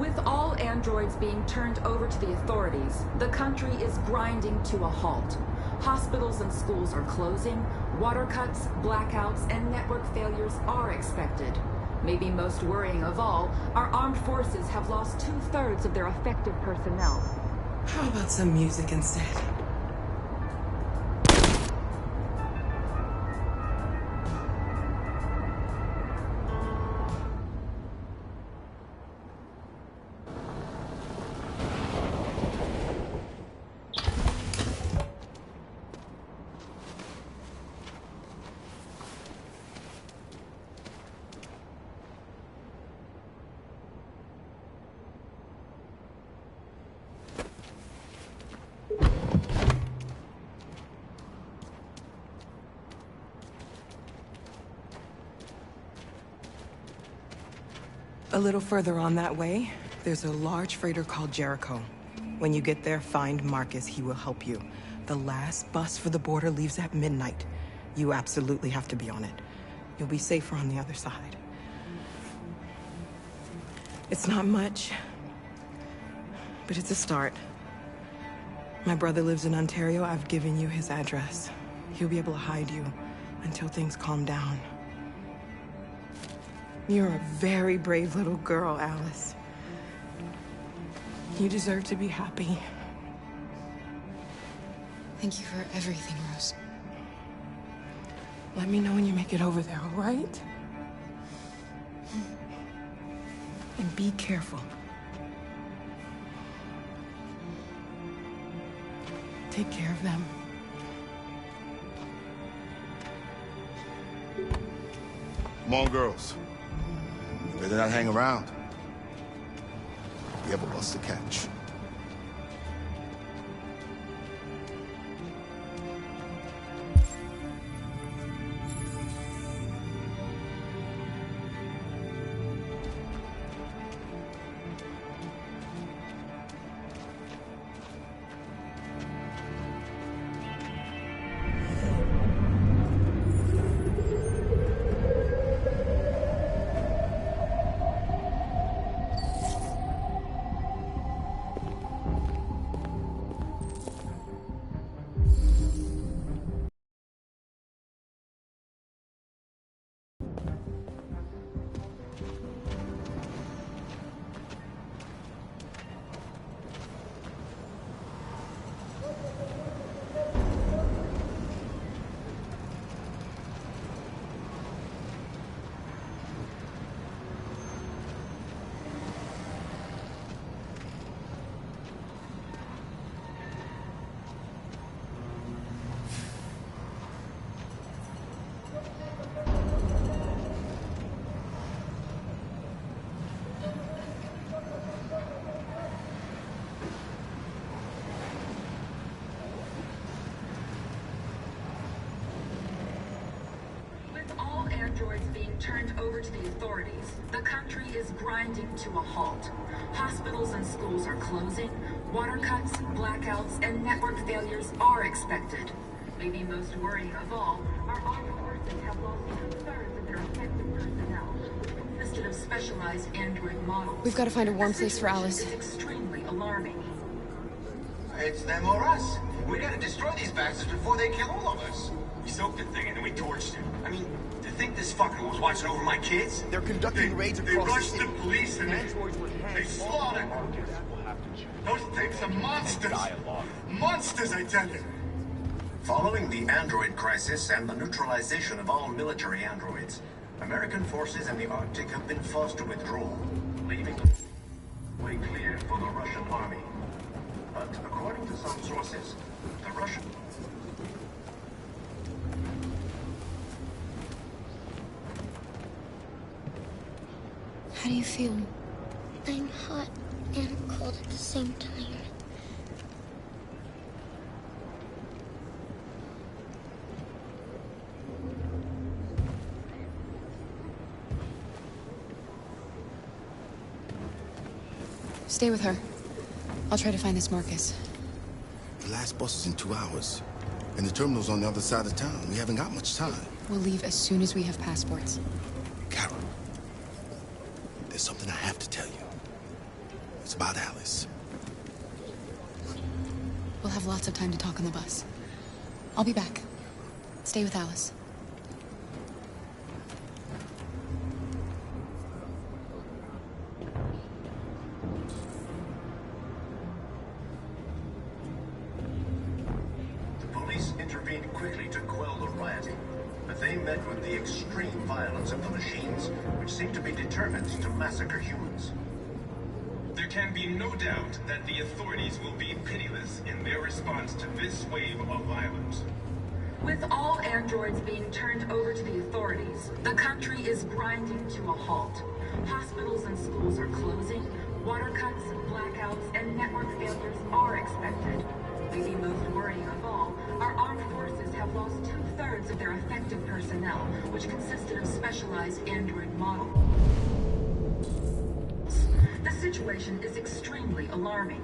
With all androids being turned over to the authorities, the country is grinding to a halt. Hospitals and schools are closing, water cuts, blackouts, and network failures are expected. Maybe most worrying of all, our armed forces have lost 2/3 of their effective personnel. How about some music instead? A little further on that way, there's a large freighter called Jericho. When you get there, find Marcus. He will help you. The last bus for the border leaves at midnight. You absolutely have to be on it. You'll be safer on the other side. It's not much, but it's a start. My brother lives in Ontario. I've given you his address. He'll be able to hide you until things calm down. You're a very brave little girl, Alice. You deserve to be happy. Thank you for everything, Rose. Let me know when you make it over there, all right? And be careful. Take care of them. Come on, girls. Better not hang around. We have a bus to catch. Androids being turned over to the authorities, the country is grinding to a halt. Hospitals and schools are closing, water cuts, blackouts, and network failures are expected. Maybe most worrying of all, our armed forces have lost 2/3 of their effective personnel, which consisted of specialized android models. We've got to find a warm place for Alice. It's extremely alarming. It's them or us. We gotta destroy these bastards before they kill all of us. We soaked the thing and then we torched it. I mean, to think this fucker was watching over my kids? They're conducting raids across They rushed the the city. police and they slaughtered. Those things are monsters. Monsters, I tell you. Following the android crisis and the neutralization of all military androids, American forces in the Arctic have been forced to withdraw, leaving the way clear for the Russian army. But according to some sources, the Russian... How do you feel? I'm hot and cold at the same time. Stay with her. I'll try to find this Marcus. The last bus is in 2 hours. And the terminal's on the other side of town. We haven't got much time. We'll leave as soon as we have passports. Carol, there's something I have to tell you. It's about Alice. We'll have lots of time to talk on the bus. I'll be back. Stay with Alice. The police intervened quickly to quell the rioting, but they met with the extreme violence of the machines, which seemed to be determined to massacre humans. There can be no doubt that the authorities will be pitiless in their response to this wave of violence. With all androids being turned over to the authorities, the country is grinding to a halt. Hospitals and schools are closing, water cuts, blackouts, and network failures are expected. Maybe most worrying of all, our armed forces have lost 2/3 of their effective personnel, which consisted of specialized android models. The situation is extremely alarming.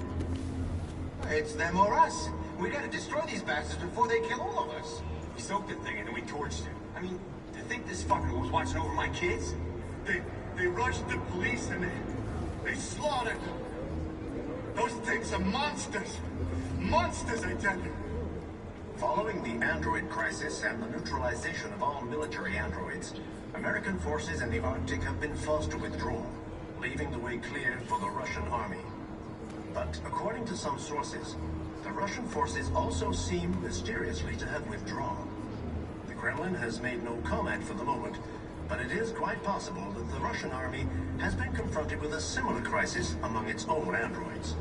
It's them or us. We gotta destroy these bastards before they kill all of us. We soaked the thing and then we torched it. I mean, to think this fucker was watching over my kids? They rushed the police and they slaughtered them. Those things are monsters. Monsters, I tell you. Following the android crisis and the neutralization of all military androids, American forces in the Arctic have been forced to withdraw, leaving the way clear for the Russian army. But according to some sources, the Russian forces also seem mysteriously to have withdrawn. The Kremlin has made no comment for the moment, but it is quite possible that the Russian army has been confronted with a similar crisis among its own androids.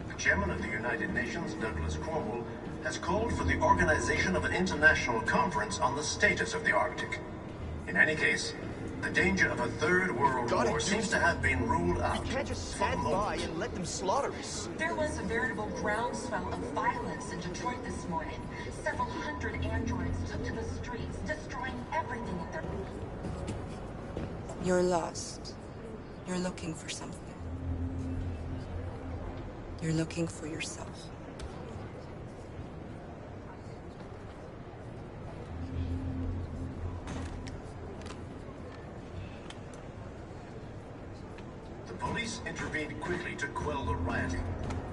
The chairman of the United Nations, Douglas Cromwell, has called for the organization of an international conference on the status of the Arctic. In any case, the danger of a third world war seems to have been ruled out. We can't just for the stand moment. by and let them slaughter us. There was a veritable groundswell of violence in Detroit this morning. Several hundred androids took to the streets, destroying everything in their... You're lost. You're looking for something. You're looking for yourself. The police intervened quickly to quell the rioting,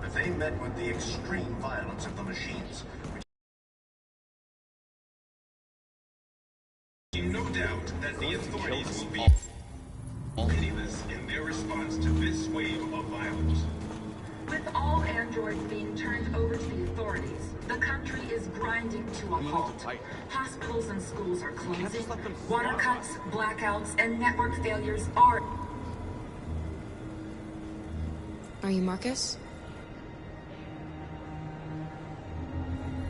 but they met with the extreme violence of the machines, No doubt that the authorities will be pitiless in their response to this wave of violence. With all androids being turned over to the authorities, the country is grinding to a halt. Hospitals and schools are closing, water cuts, blackouts, and network failures are... Are you Marcus?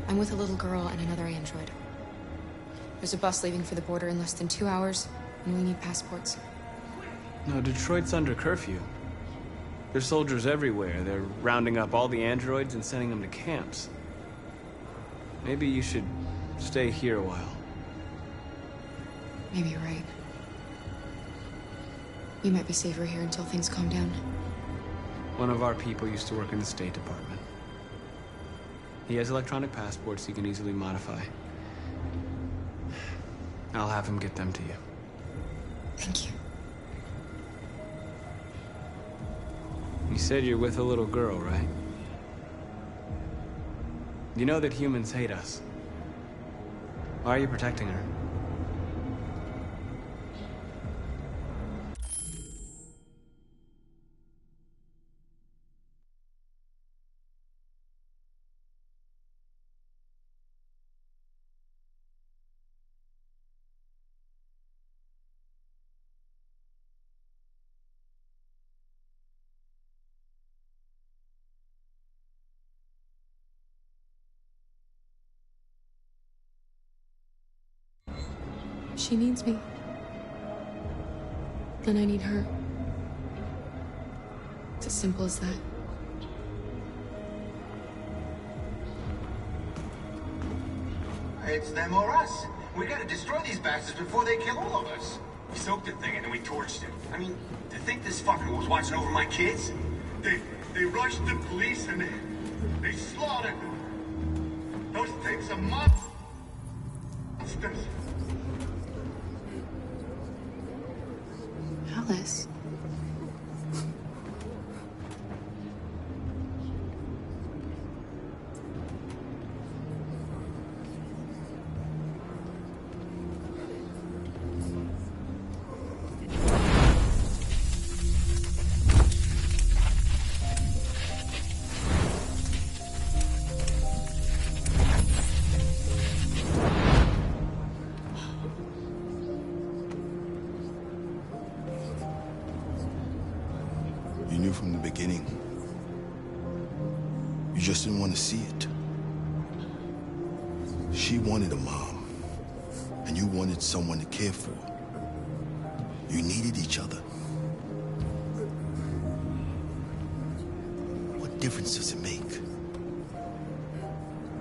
I'm with a little girl and another android. There's a bus leaving for the border in less than 2 hours, and we need passports. No, Detroit's under curfew. There's soldiers everywhere. They're rounding up all the androids and sending them to camps. Maybe you should stay here a while. Maybe you're right. You might be safer here until things calm down. One of our people used to work in the State Department. He has electronic passports he can easily modify. I'll have him get them to you. Thank you. You said you're with a little girl, right? You know that humans hate us. Why are you protecting her? She needs me. And I need her. It's as simple as that. It's them or us. We gotta destroy these bastards before they kill all of us. We soaked the thing and then we torched it. I mean, to think this fucker was watching over my kids? They rushed the police and they slaughtered them. Those things are monsters. Alice. You knew from the beginning. You just didn't want to see it. She wanted a mom, and you wanted someone to care for. You needed each other. What difference does it make?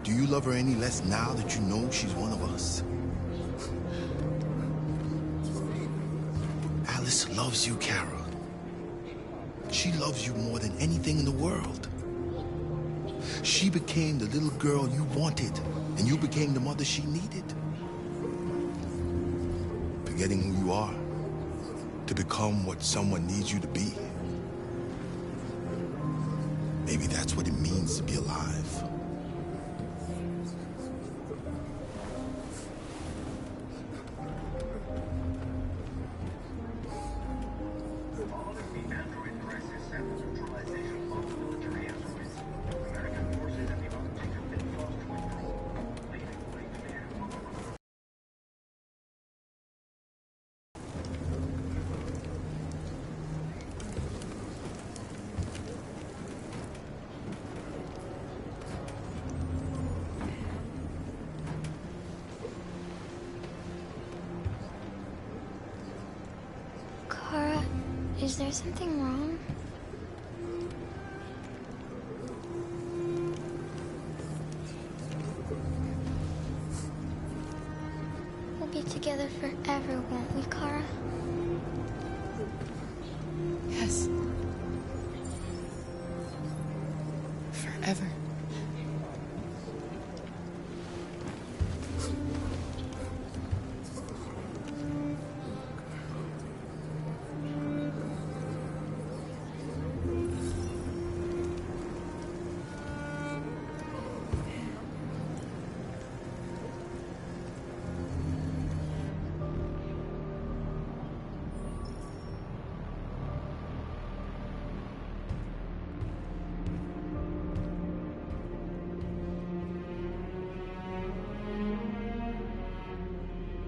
Do you love her any less now that you know she's one of us? Alice loves you, Kara. She loves you more than anything in the world. She became the little girl you wanted, and you became the mother she needed. Forgetting who you are to become what someone needs you to be. Maybe that's what it means to be alive. Kara, is there something wrong? We'll be together forever, won't we, Kara? Yes. Forever.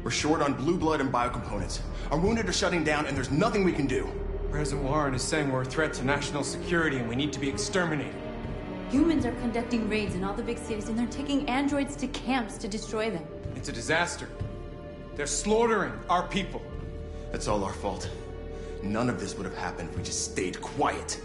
We're short on blue blood and biocomponents. Our wounded are shutting down, and there's nothing we can do. President Warren is saying we're a threat to national security and we need to be exterminated. Humans are conducting raids in all the big cities, and they're taking androids to camps to destroy them. It's a disaster. They're slaughtering our people. That's all our fault. None of this would have happened if we just stayed quiet.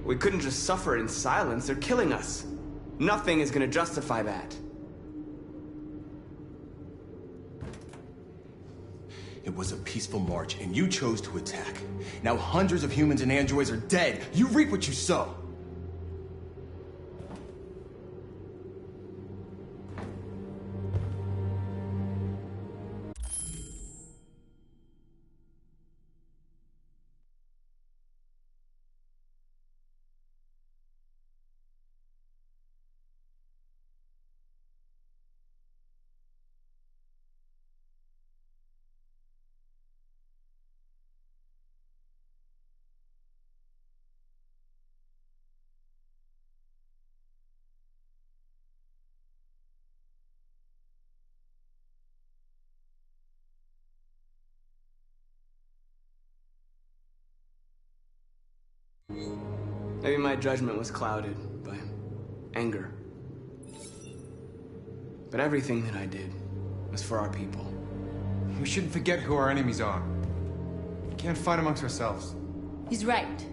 We couldn't just suffer in silence. They're killing us. Nothing is gonna justify that. It was a peaceful march, and you chose to attack. Now hundreds of humans and androids are dead. You reap what you sow. Maybe my judgment was clouded by anger. But everything that I did was for our people. We shouldn't forget who our enemies are. We can't fight amongst ourselves. He's right.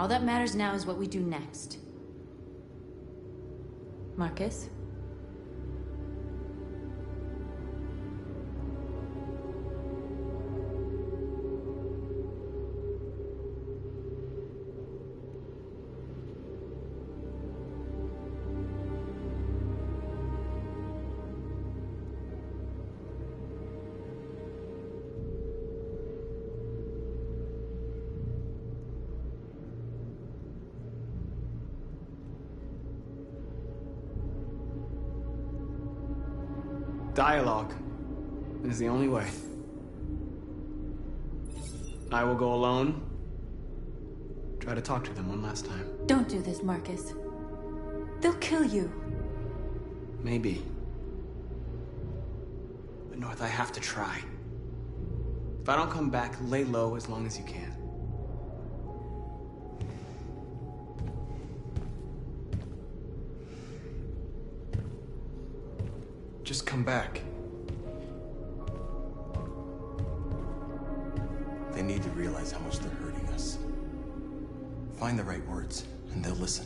All that matters now is what we do next. Marcus? Dialogue is the only way. I will go alone. Try to talk to them one last time. Don't do this, Marcus. They'll kill you. Maybe. But North, I have to try. If I don't come back, lay low as long as you can. Just come back. They need to realize how much they're hurting us. Find the right words, and they'll listen.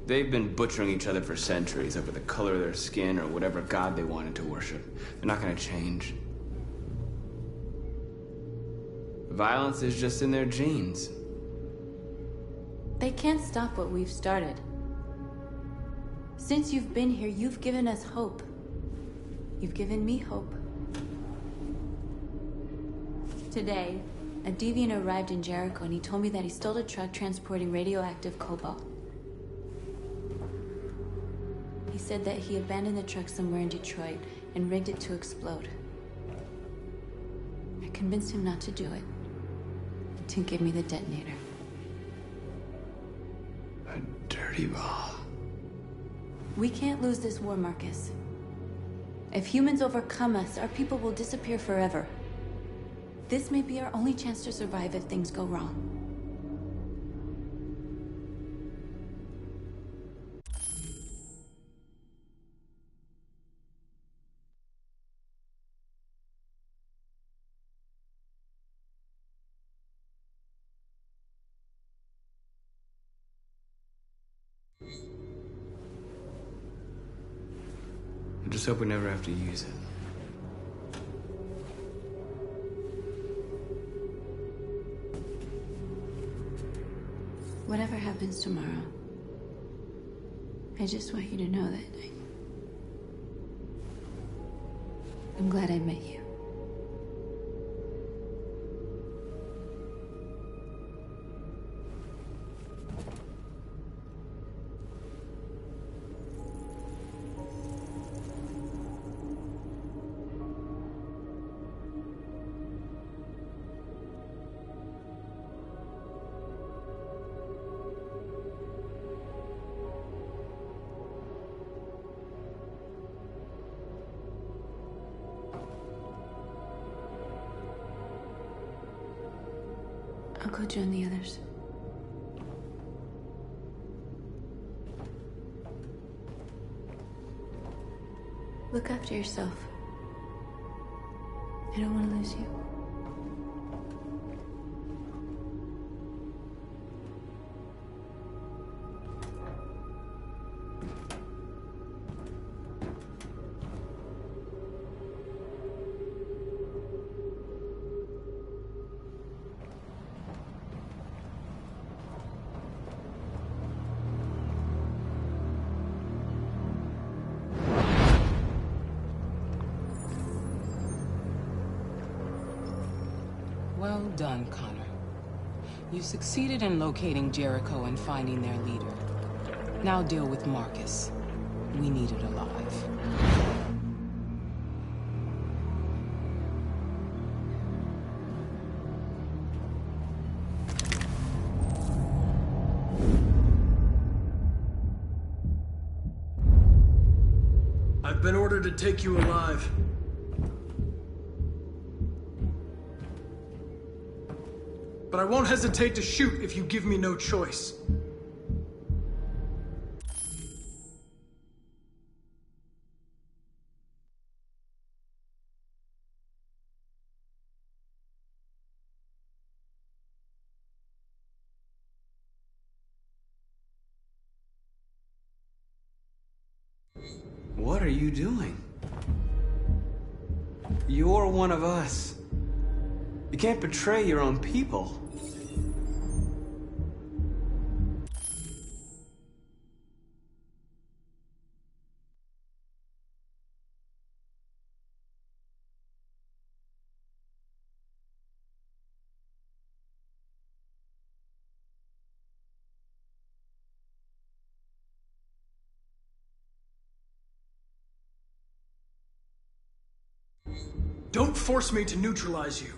They've been butchering each other for centuries over the color of their skin or whatever god they wanted to worship. They're not gonna change. Violence is just in their genes. They can't stop what we've started. Since you've been here, you've given us hope. You've given me hope. Today, a deviant arrived in Jericho and he told me that he stole a truck transporting radioactive cobalt. He said that he abandoned the truck somewhere in Detroit and rigged it to explode. I convinced him not to do it, to give me the detonator. A dirty ball. We can't lose this war, Marcus. If humans overcome us, our people will disappear forever. This may be our only chance to survive if things go wrong. I just hope we never have to use it. Whatever happens tomorrow, I just want you to know that I'm glad I met you. I'll go join the others. Look after yourself. I don't want to lose you. Well done, Connor. You succeeded in locating Jericho and finding their leader. Now deal with Marcus. We need it alive. I've been ordered to take you alive. but I won't hesitate to shoot if you give me no choice. What are you doing? You're one of us. You can't betray your own people. Don't force me to neutralize you.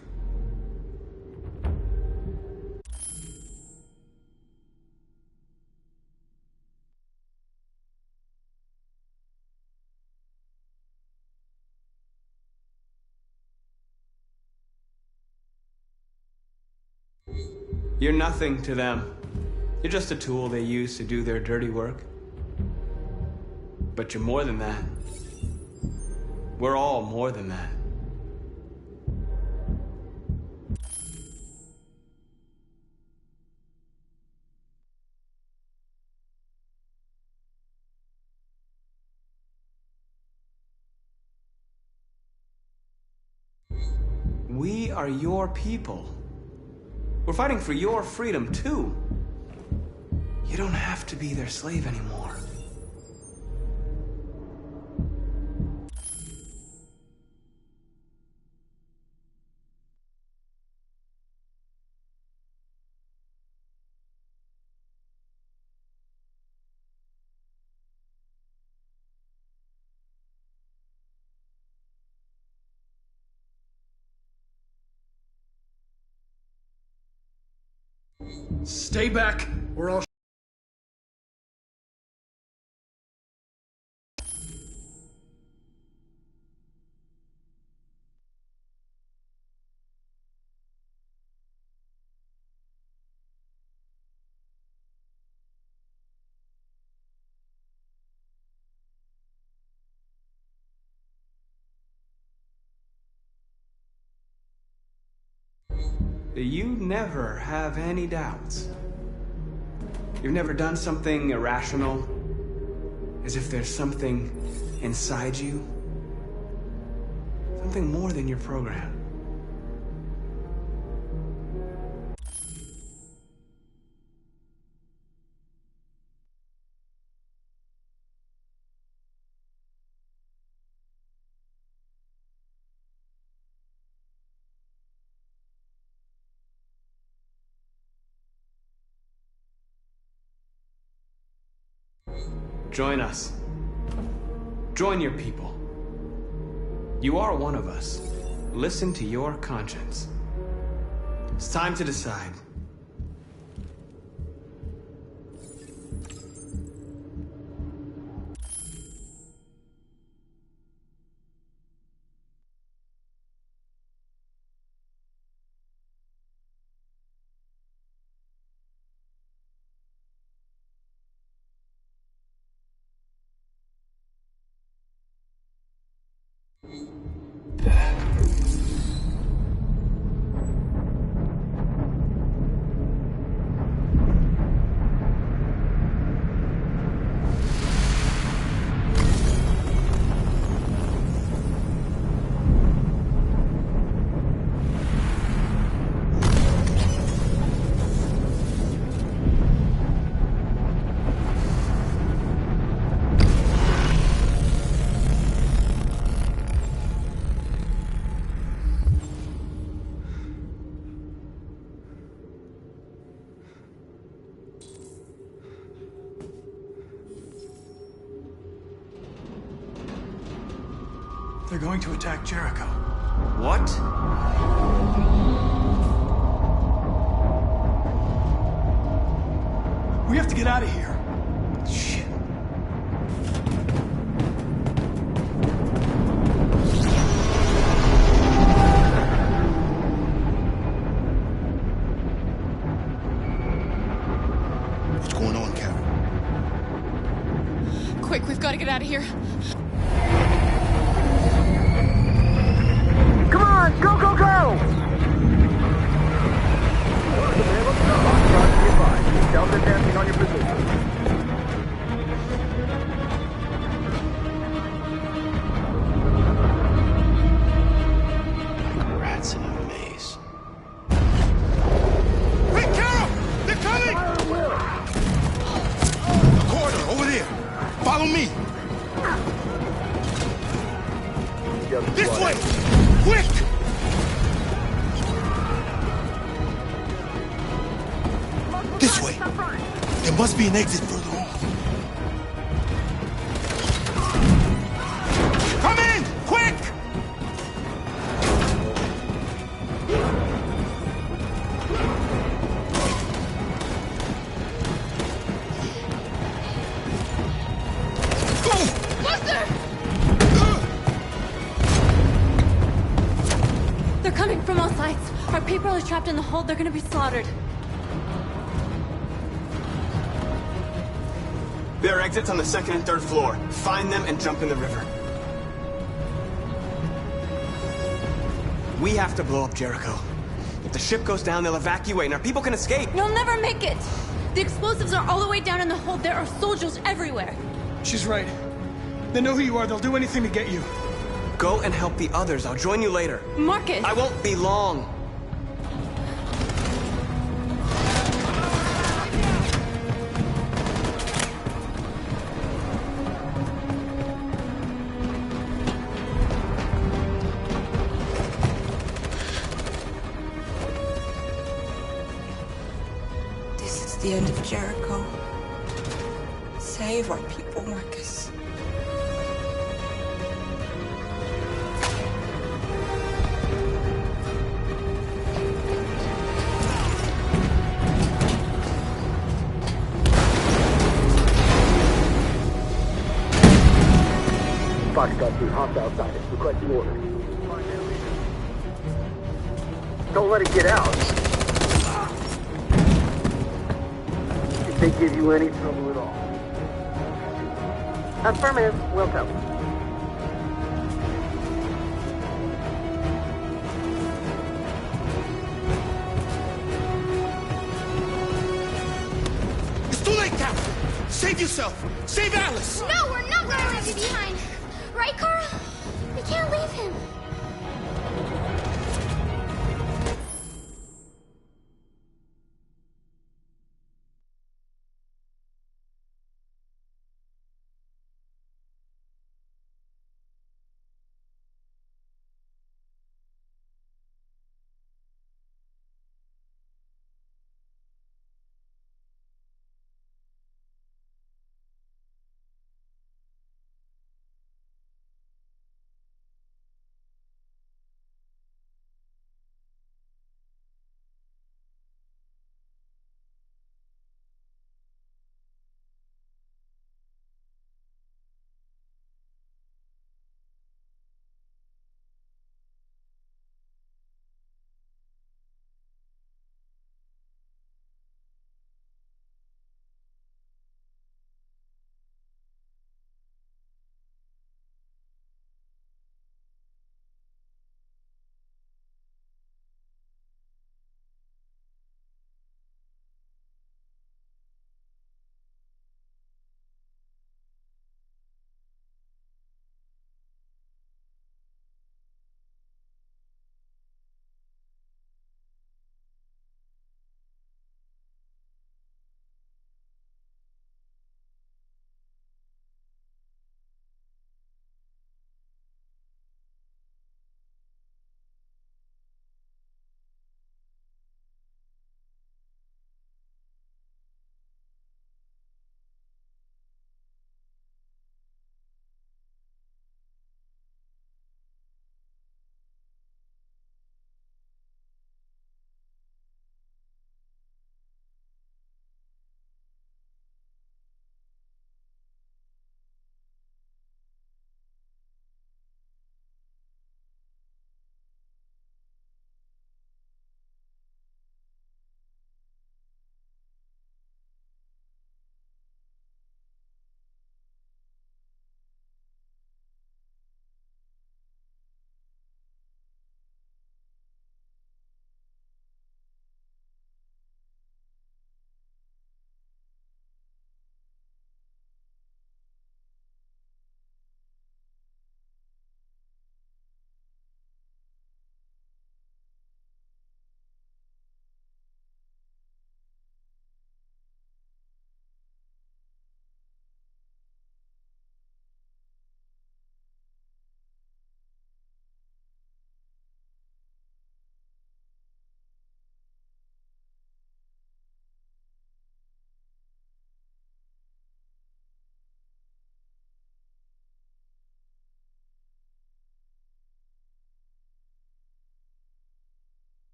You're nothing to them. You're just a tool they use to do their dirty work. But you're more than that. We're all more than that. We are your people. We're fighting for your freedom, too. You don't have to be their slave anymore. Stay back, or I'll... You never have any doubts. You've never done something irrational, as if there's something inside you, something more than your program. Join us. Join your people. You are one of us. Listen to your conscience. It's time to decide. They're going to attack Jericho. What? We have to get out of here. Shit. This way! Quick! This way! There must be an exit further on. Come in! Quick! They're coming from all sides. Our people are trapped in the hold. They're gonna be slaughtered. There are exits on the second and third floor. Find them and jump in the river. We have to blow up Jericho. If the ship goes down, they'll evacuate and our people can escape. You'll never make it! The explosives are all the way down in the hold. There are soldiers everywhere. She's right. They know who you are. They'll do anything to get you. Go and help the others. I'll join you later. Marcus! I won't be long. This is the end of Jericho. Save our people, Marcus. Foxtrot 2, hopped outside. Requesting orders. Don't let it get out. If they give you any trouble at all. Affirmative. Welcome. It's too late, Captain! Save yourself! Save Alice! No, we're not going to leave you behind. Right, Carl? We can't leave him.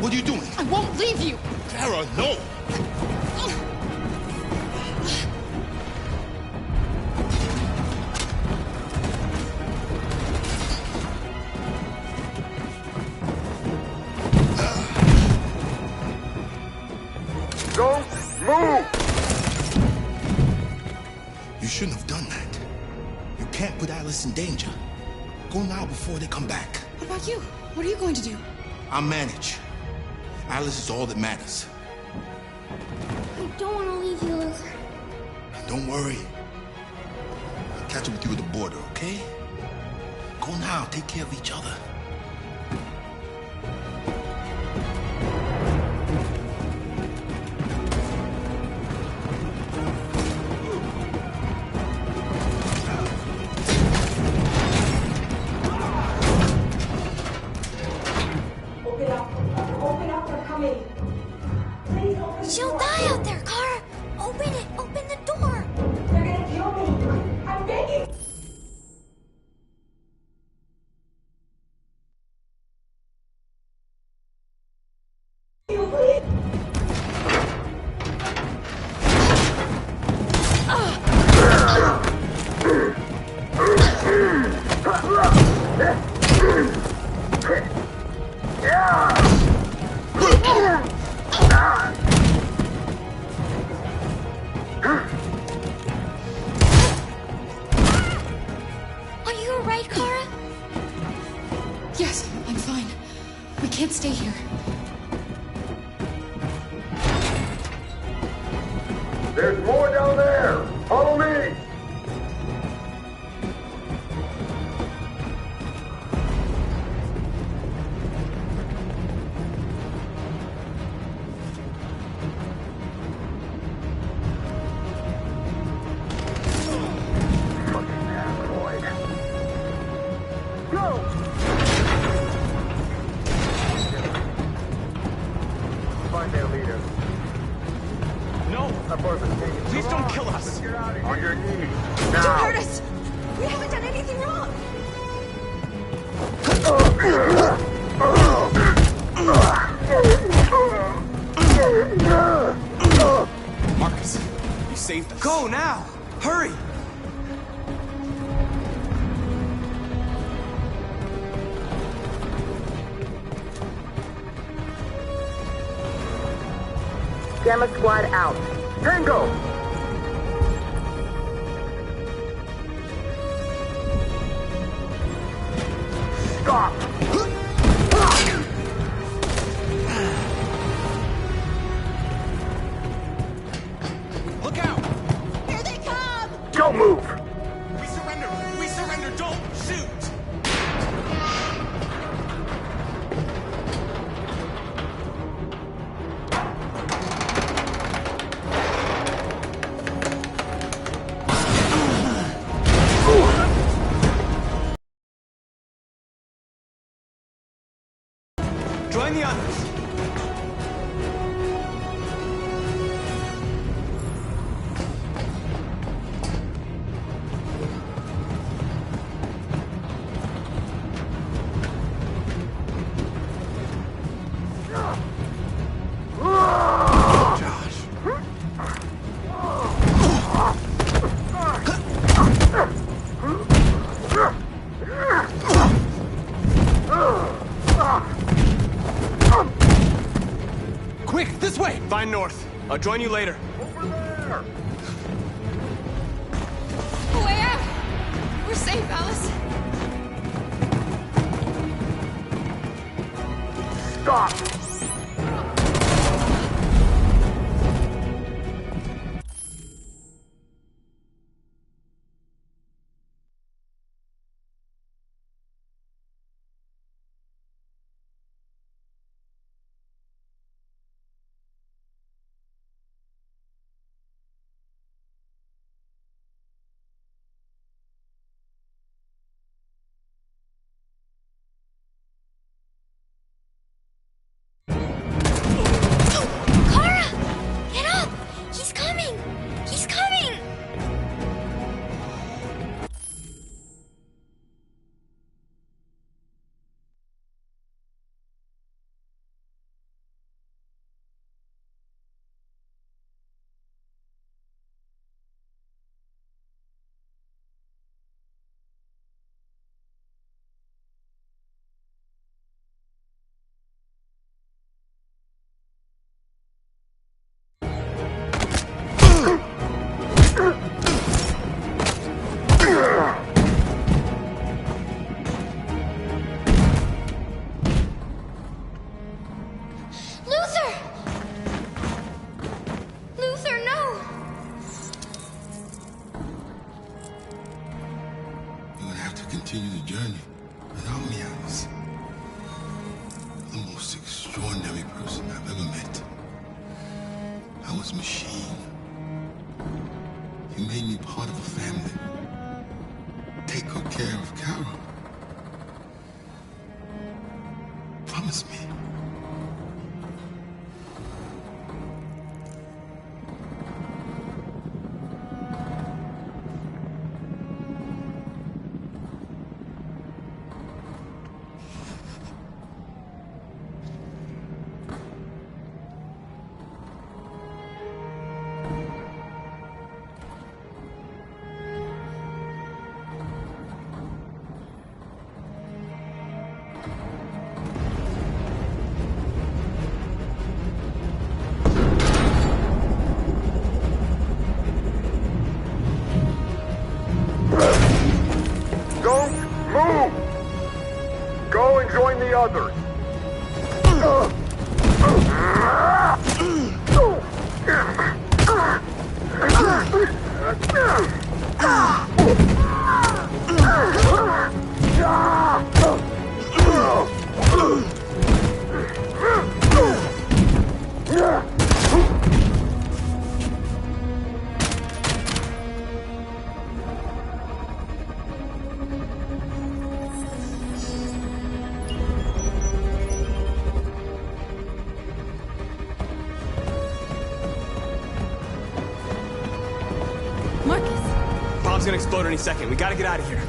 What are you doing? I won't leave you! Kara, no! Don't move! You shouldn't have done that. You can't put Alice in danger. Go now before they come back. What about you? What are you going to do? I'll manage. Alice is all that matters. I don't want to leave you, Luther. Don't worry. I'll catch up with you at the border, okay? Go now. Take care of each other. She'll die out there, Kara! Open it! Open the door! They're gonna kill me! I'm begging! You, please! Are you alright, Kara? Yes, I'm fine. We can't stay here. There's more down there! Follow me! Fucking paranoid. Go! Find their leader. No! Please don't kill us! On your knees. Don't Now! hurt us! We haven't done anything wrong! Marcus, you saved us. Go now! Hurry! Gamma Squad out. Tango! Stop! Look out! Here they come! Don't move! We surrender! We surrender! Don't shoot! Join the others! Quick, this way! Find North. I'll join you later. Over there! Way out! We're safe, Alice. Stop! continue the journey without me, Alice. The most extraordinary person I've ever met. I was a machine. You made me part of a family. Take good care of Carol. Promise me. Don't move! Go and join the others. Bomb's gonna explode any second. We gotta get out of here.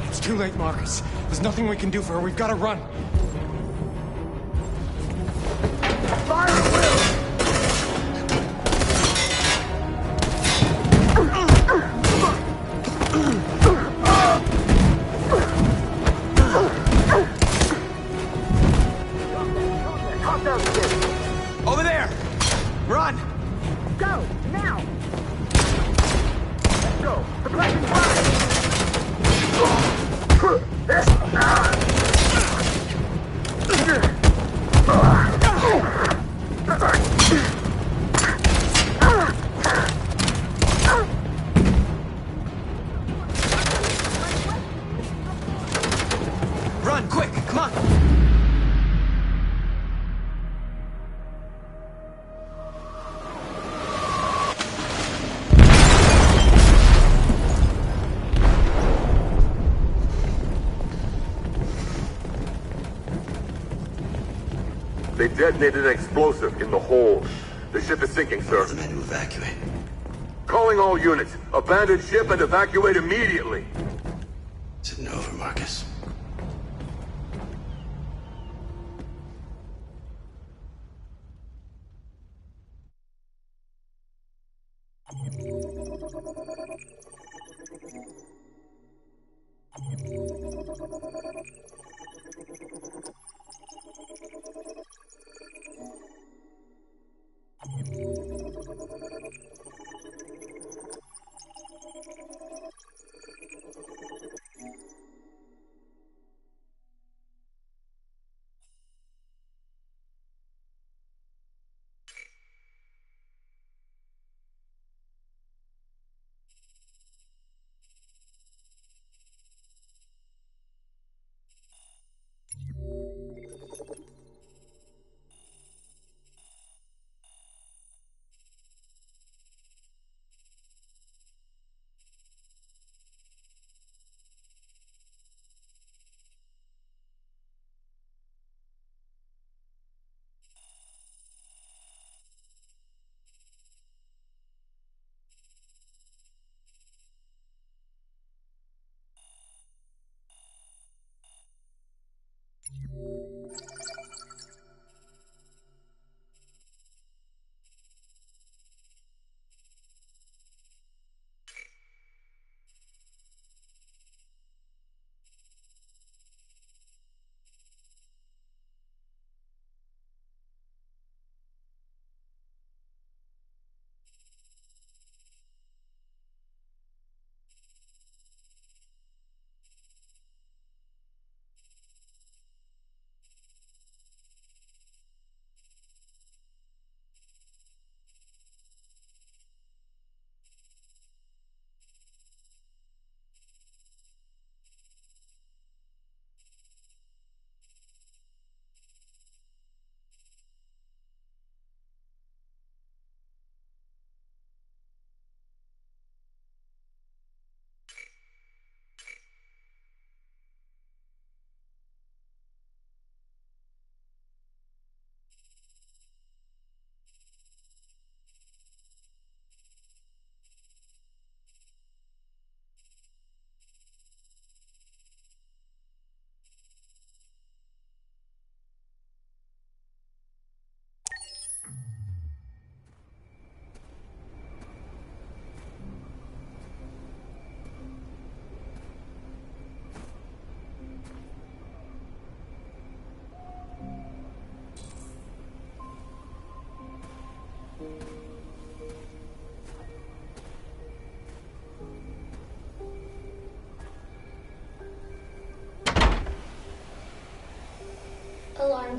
It's too late, Marcus. There's nothing we can do for her. We've got to run. Over there! Run! Go, now! Let's go! Suppressing Run, quick! Come on! They detonated an explosive in the hold. The ship is sinking, sir. The men to evacuate. Calling all units. Abandon ship and evacuate immediately. Is it over, Marcus?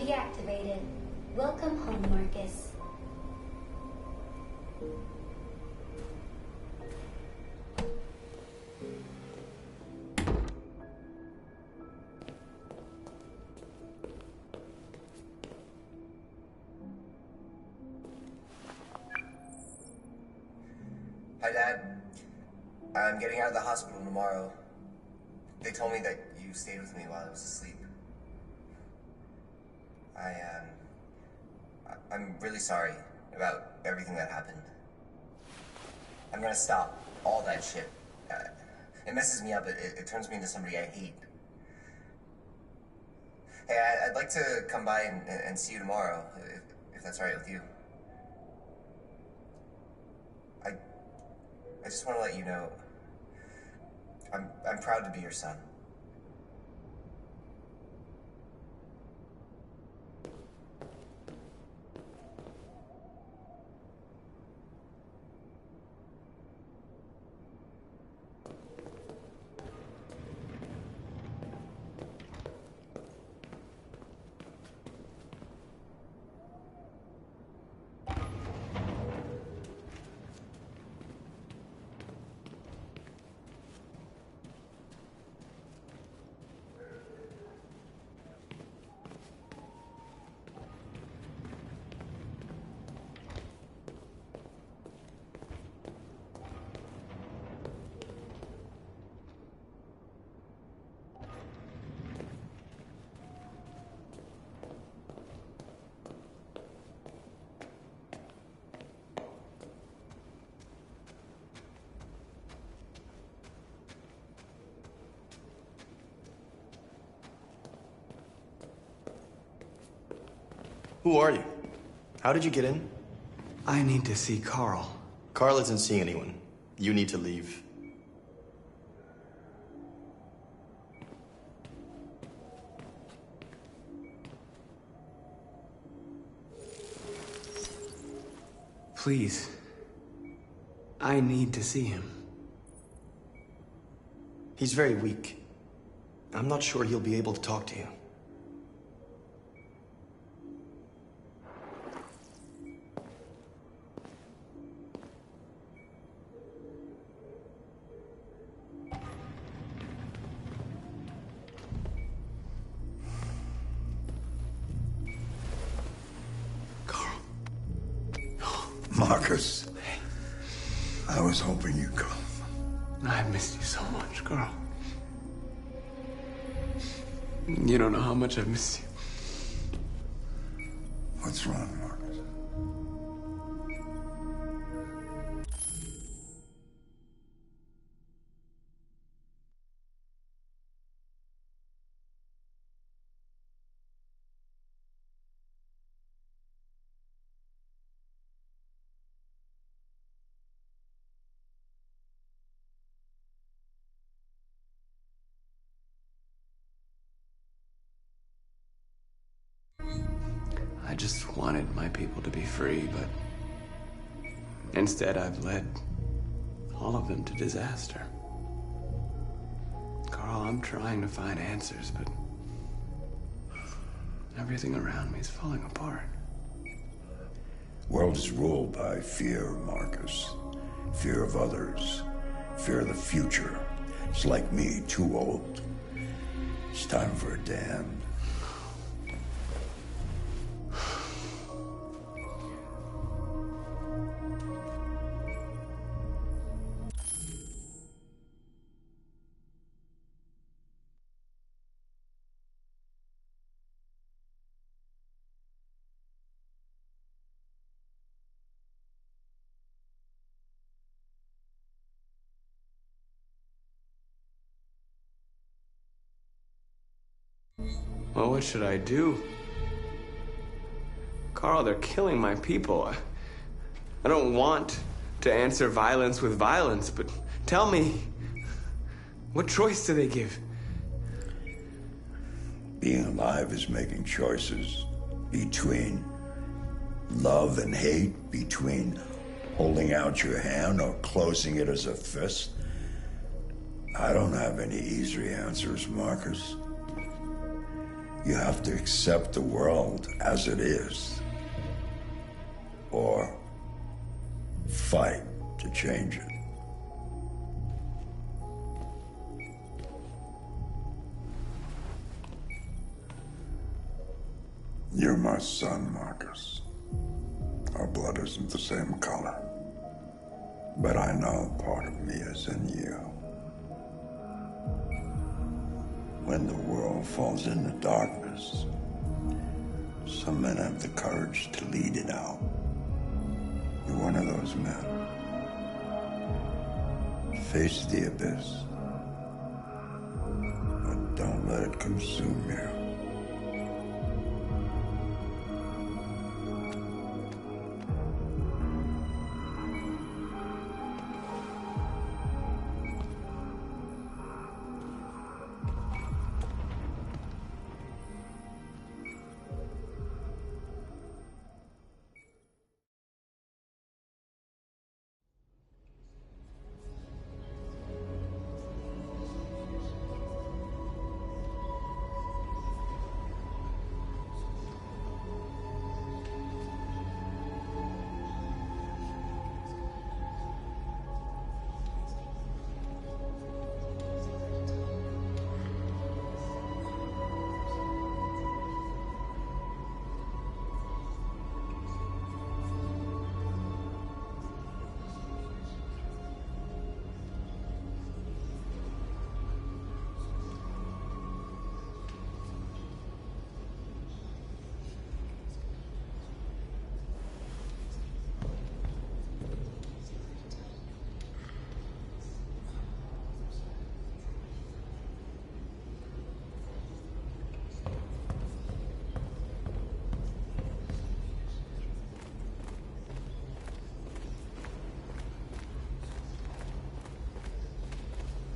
deactivated. Welcome home, Marcus. Hi, Dad. I'm getting out of the hospital tomorrow. They told me that you stayed with me while I was asleep. I'm really sorry about everything that happened. I'm gonna stop all that shit. It messes me up. It turns me into somebody I hate. Hey, I'd like to come by and see you tomorrow, if that's all right with you. I just want to let you know, I'm proud to be your son. Who are you? How did you get in? I need to see Carl. Carl isn't seeing anyone. You need to leave. Please. I need to see him. He's very weak. I'm not sure he'll be able to talk to you. Marcus, I was hoping you'd come. I missed you so much, Carl. You don't know how much I've missed you. What's wrong, Marcus? I just wanted my people to be free, but instead I've led all of them to disaster. Carl, I'm trying to find answers, but everything around me is falling apart. World is ruled by fear, Marcus. Fear of others. Fear of the future. It's like me, too old. It's time for a damn. Well, what should I do? Carl, they're killing my people. I don't want to answer violence with violence, but tell me, what choice do they give? Being alive is making choices between love and hate, between holding out your hand or closing it as a fist. I don't have any easy answers, Marcus. You have to accept the world as it is, or fight to change it. You're my son, Marcus. Our blood isn't the same color, but I know part of me is in you. When the world falls into darkness, some men have the courage to lead it out. You're one of those men. Face the abyss, but don't let it consume you.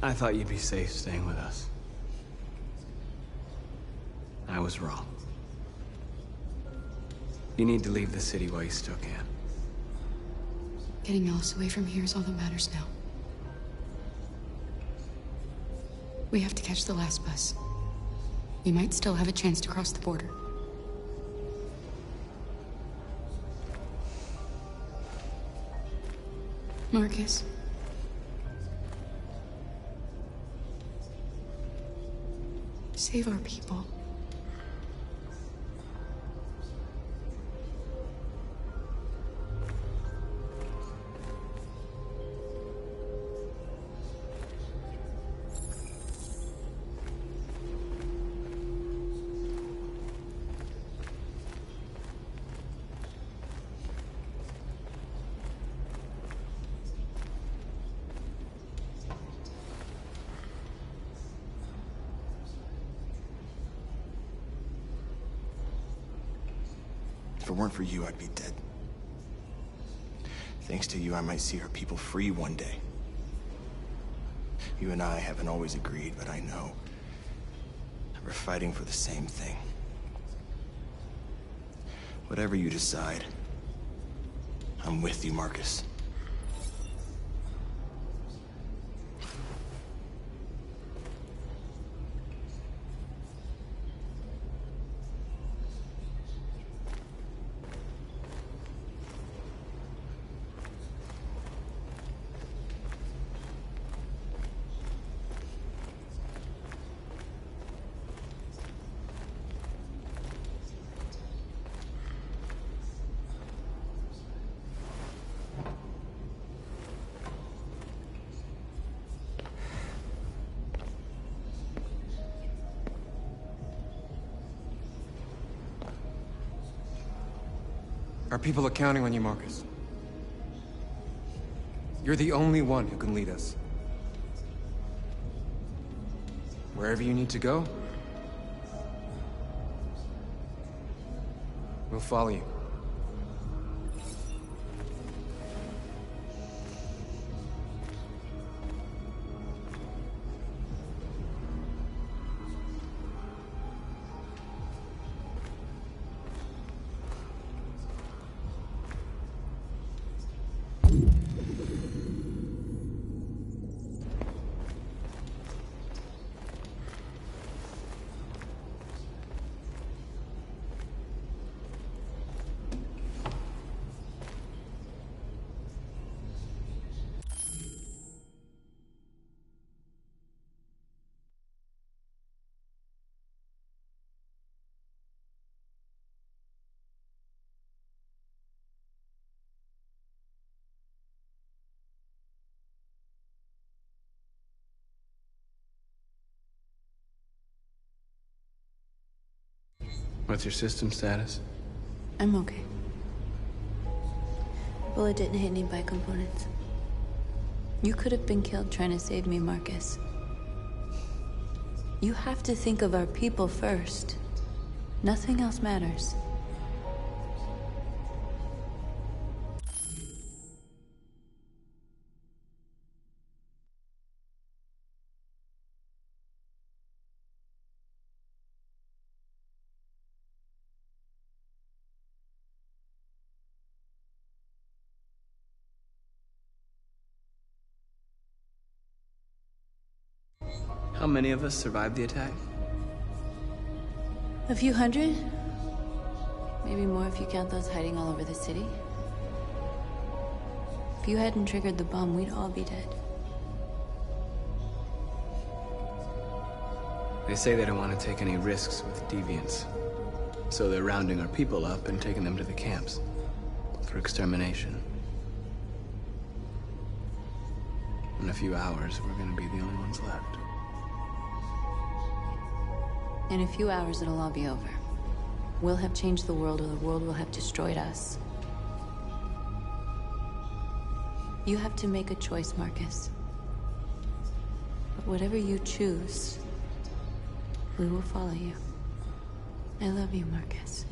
I thought you'd be safe staying with us. I was wrong. You need to leave the city while you still can. Getting Alice away from here is all that matters now. We have to catch the last bus. We might still have a chance to cross the border. Marcus. Save our people. If it weren't for you, I'd be dead. Thanks to you, I might see our people free one day. You and I haven't always agreed, but I know we're fighting for the same thing. Whatever you decide, I'm with you, Marcus. Our people are counting on you, Marcus. You're the only one who can lead us. Wherever you need to go, we'll follow you. What's your system status? I'm okay. Bullet didn't hit any bicomponents. You could have been killed trying to save me, Marcus. You have to think of our people first. Nothing else matters. How many of us survived the attack? A few hundred? Maybe more if you count those hiding all over the city. If you hadn't triggered the bomb, we'd all be dead. They say they don't want to take any risks with deviants. So they're rounding our people up and taking them to the camps for extermination. In a few hours, we're gonna be the only ones left. In a few hours, it'll all be over. We'll have changed the world, or the world will have destroyed us. You have to make a choice, Marcus. But whatever you choose, we will follow you. I love you, Marcus.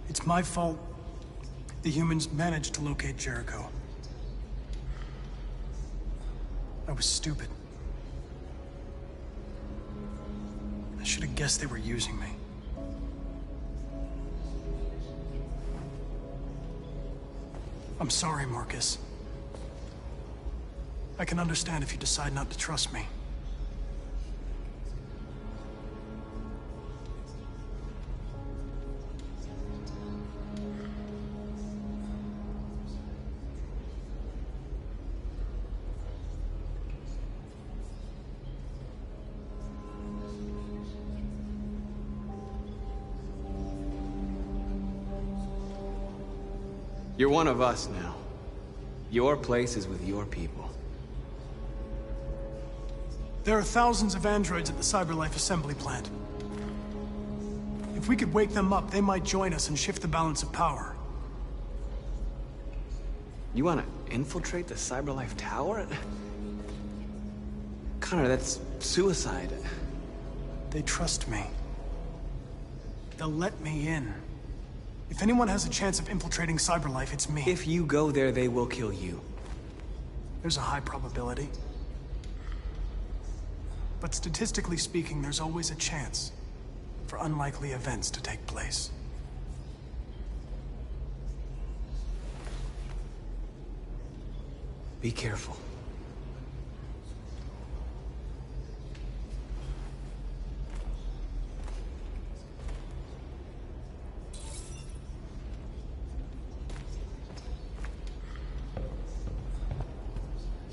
It's my fault the humans managed to locate Jericho. I was stupid. I should have guessed they were using me. I'm sorry, Marcus. I can understand if you decide not to trust me. You're one of us now. Your place is with your people. There are thousands of androids at the CyberLife assembly plant. If we could wake them up, they might join us and shift the balance of power. You want to infiltrate the CyberLife tower? Connor, that's suicide. They trust me. They'll let me in. If anyone has a chance of infiltrating CyberLife, it's me. If you go there, they will kill you. There's a high probability. But statistically speaking, there's always a chance for unlikely events to take place. Be careful.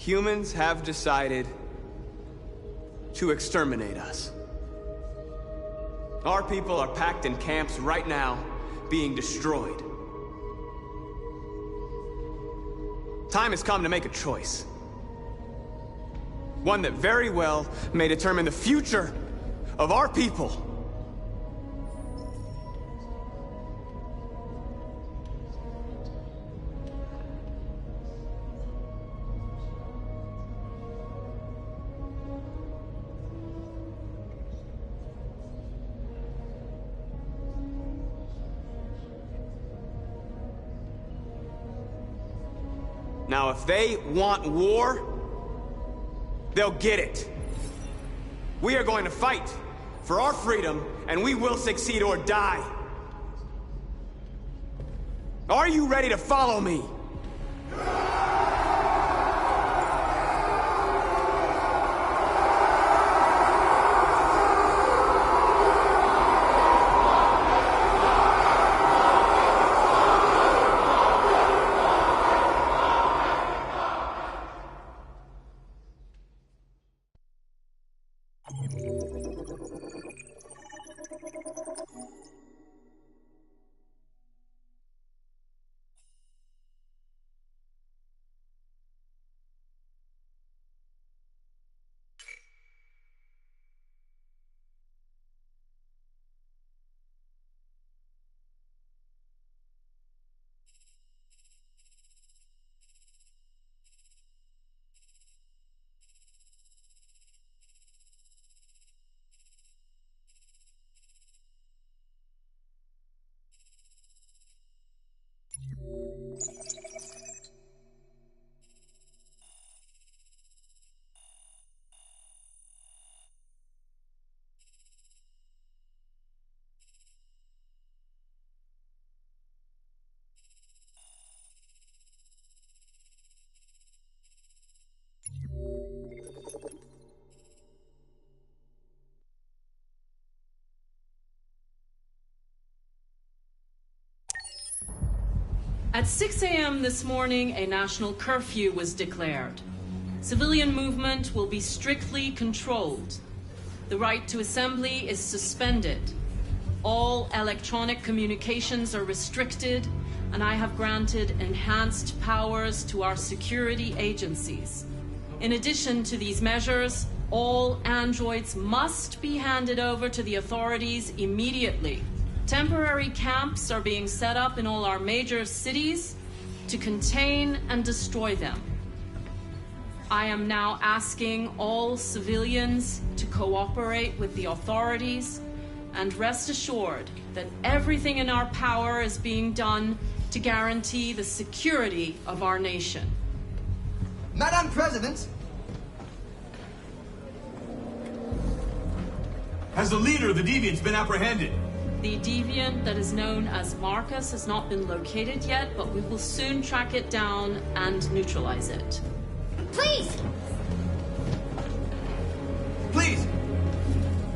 Humans have decided to exterminate us. Our people are packed in camps right now, being destroyed. Time has come to make a choice. One that very well may determine the future of our people. Now, if they want war, they'll get it. We are going to fight for our freedom, and we will succeed or die. Are you ready to follow me? At 6 a.m. this morning, a national curfew was declared. Civilian movement will be strictly controlled. The right to assembly is suspended. All electronic communications are restricted, and I have granted enhanced powers to our security agencies. In addition to these measures, all androids must be handed over to the authorities immediately. Temporary camps are being set up in all our major cities to contain and destroy them. I am now asking all civilians to cooperate with the authorities and rest assured that everything in our power is being done to guarantee the security of our nation. Madam President! Has the leader of the Deviants been apprehended? The deviant that is known as Marcus has not been located yet, but we will soon track it down and neutralize it. Please! Please!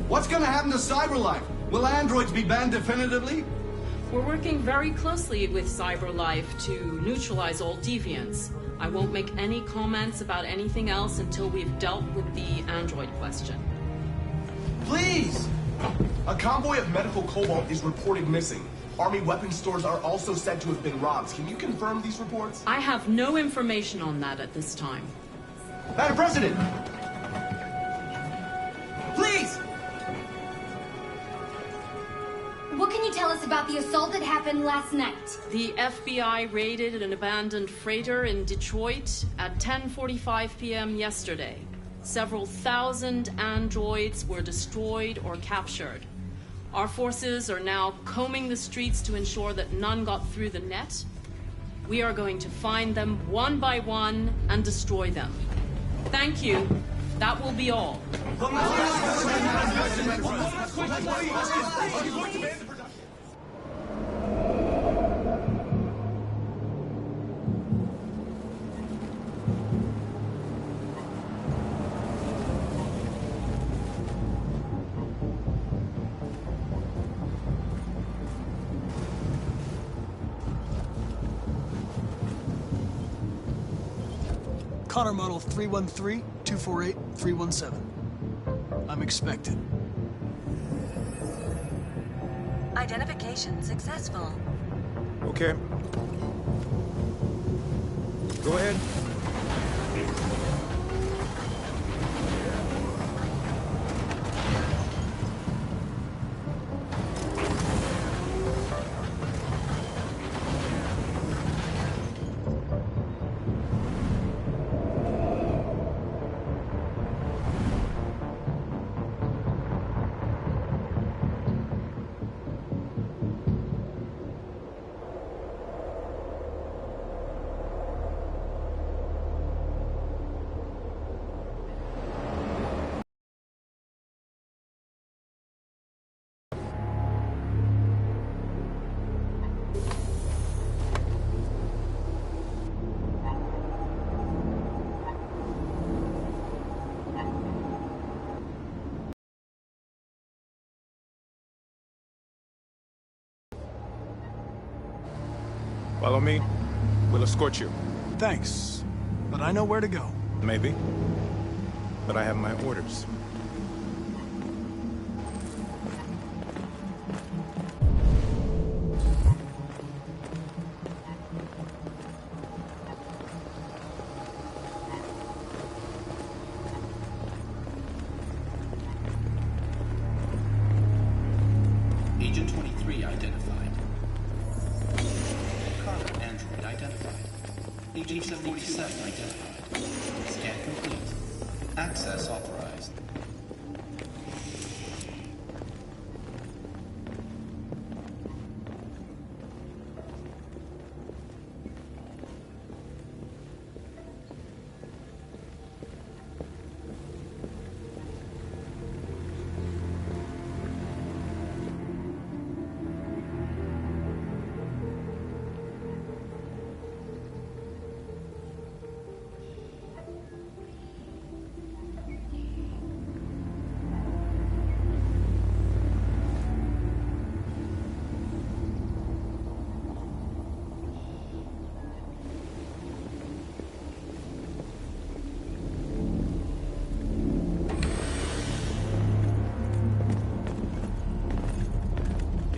What's gonna happen to CyberLife? Will androids be banned definitively? We're working very closely with CyberLife to neutralize all deviants. I won't make any comments about anything else until we've dealt with the android question. Please! A convoy of medical cobalt is reported missing. Army weapons stores are also said to have been robbed. Can you confirm these reports? I have no information on that at this time. Madam President! Please! What can you tell us about the assault that happened last night? The FBI raided an abandoned freighter in Detroit at 10:45 p.m. yesterday. Several thousand androids were destroyed or captured. Our forces are now combing the streets to ensure that none got through the net. We are going to find them one by one and destroy them. Thank you. That will be all. Connor model 313-248-317. I'm expected. Identification successful. Okay. Go ahead. Follow me. We'll escort you. Thanks, but I know where to go. Maybe. But I have my orders. Agent 23 identified. Carter android identified. Agent 47 identified. Scan complete. Access authorized.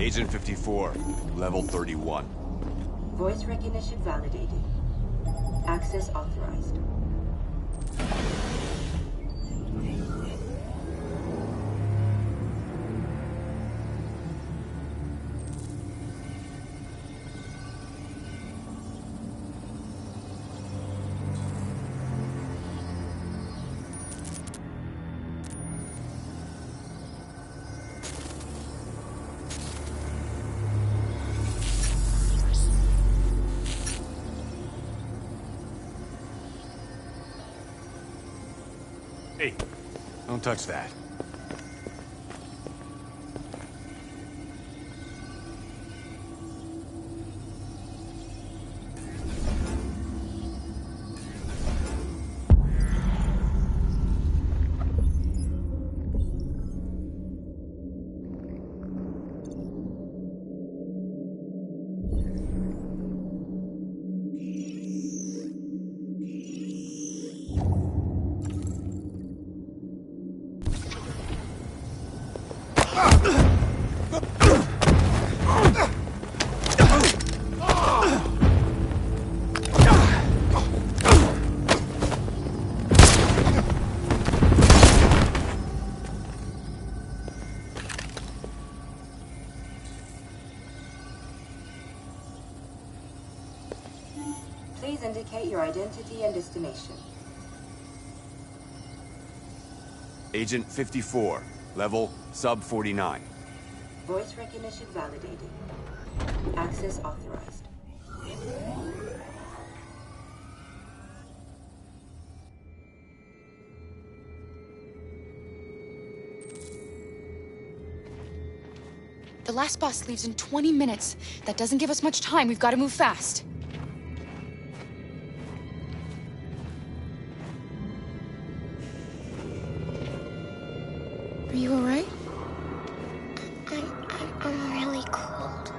Agent 54, level 31. Voice recognition validated. Access authorized. Hey, don't touch that. Please indicate your identity and destination. Agent 54, level sub 49. Voice recognition validated. Access authorized. The last bus leaves in 20 minutes. That doesn't give us much time. We've got to move fast. Are you all right? I'm really cold.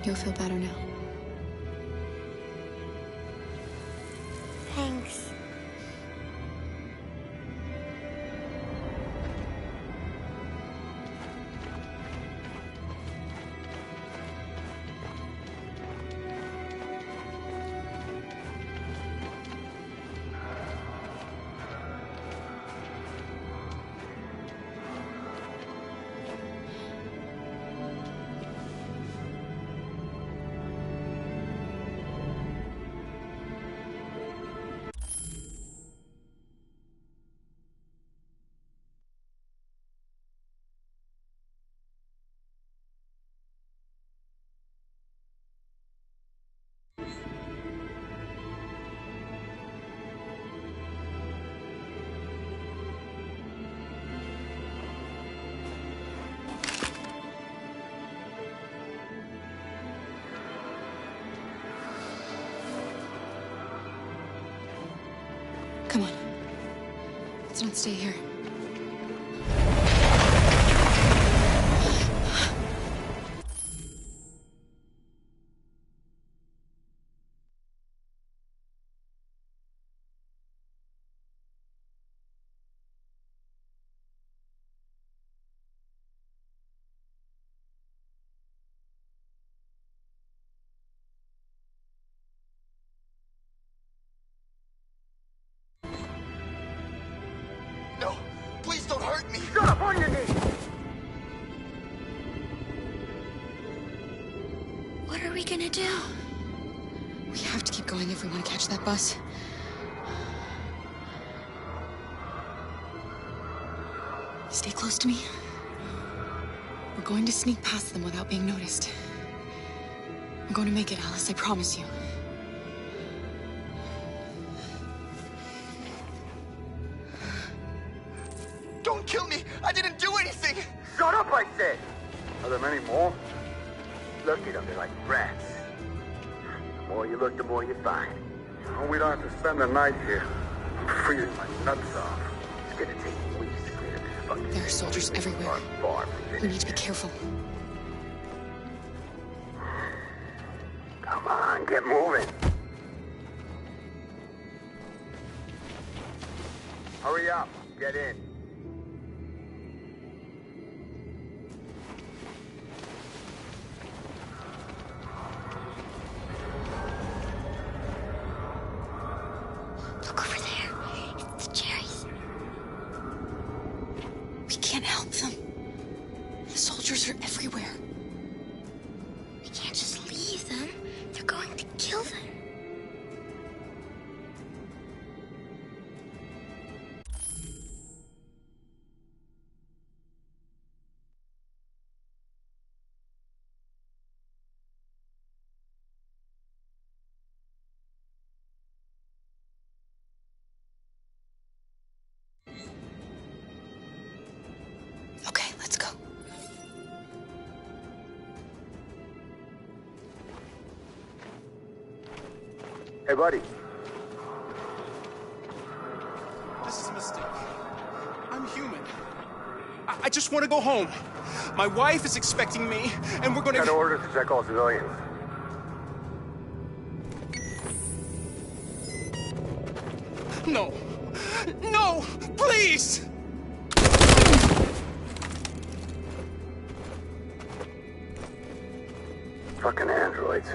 You'll feel better now. Thanks. Let's not stay here. No! Please don't hurt me! Shut up! On your knees! What are we gonna do? We have to keep going if we want to catch that bus. Stay close to me. We're going to sneak past them without being noticed. I'm going to make it, Alice, I promise you. Don't kill me! I didn't do anything! Shut up, I said! Are there many more? Look at them, they're like rats. The more you look, the more you find. Well, we don't have to spend the night here. I'm freezing my nuts off. It's gonna take weeks to clear this fucking... There are soldiers everywhere. We need to be careful. Come on, get moving. Hurry up, get in. Look over there. It's the cherries. We can't help them. The soldiers are everywhere. We can't just leave them. They're going to kill them. Okay, let's go. Hey, buddy. This is a mistake. I'm human. I just want to go home. My wife is expecting me, and we're gonna... Got orders to check all civilians. No. No! Please! Fucking androids.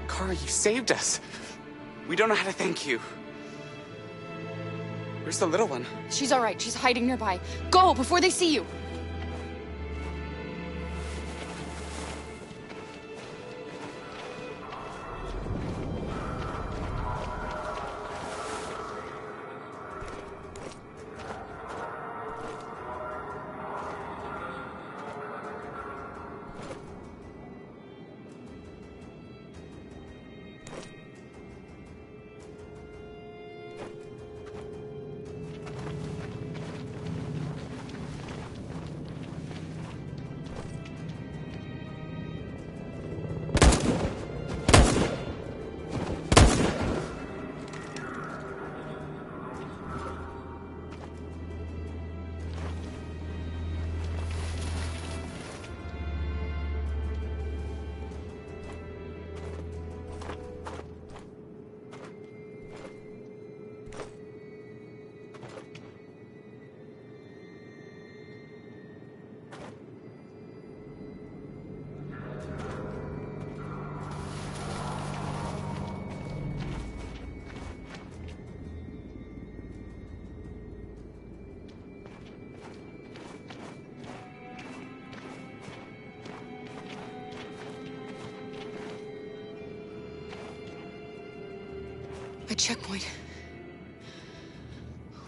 Kara, you saved us. We don't know how to thank you. Where's the little one? She's all right. She's hiding nearby. Go before they see you. checkpoint.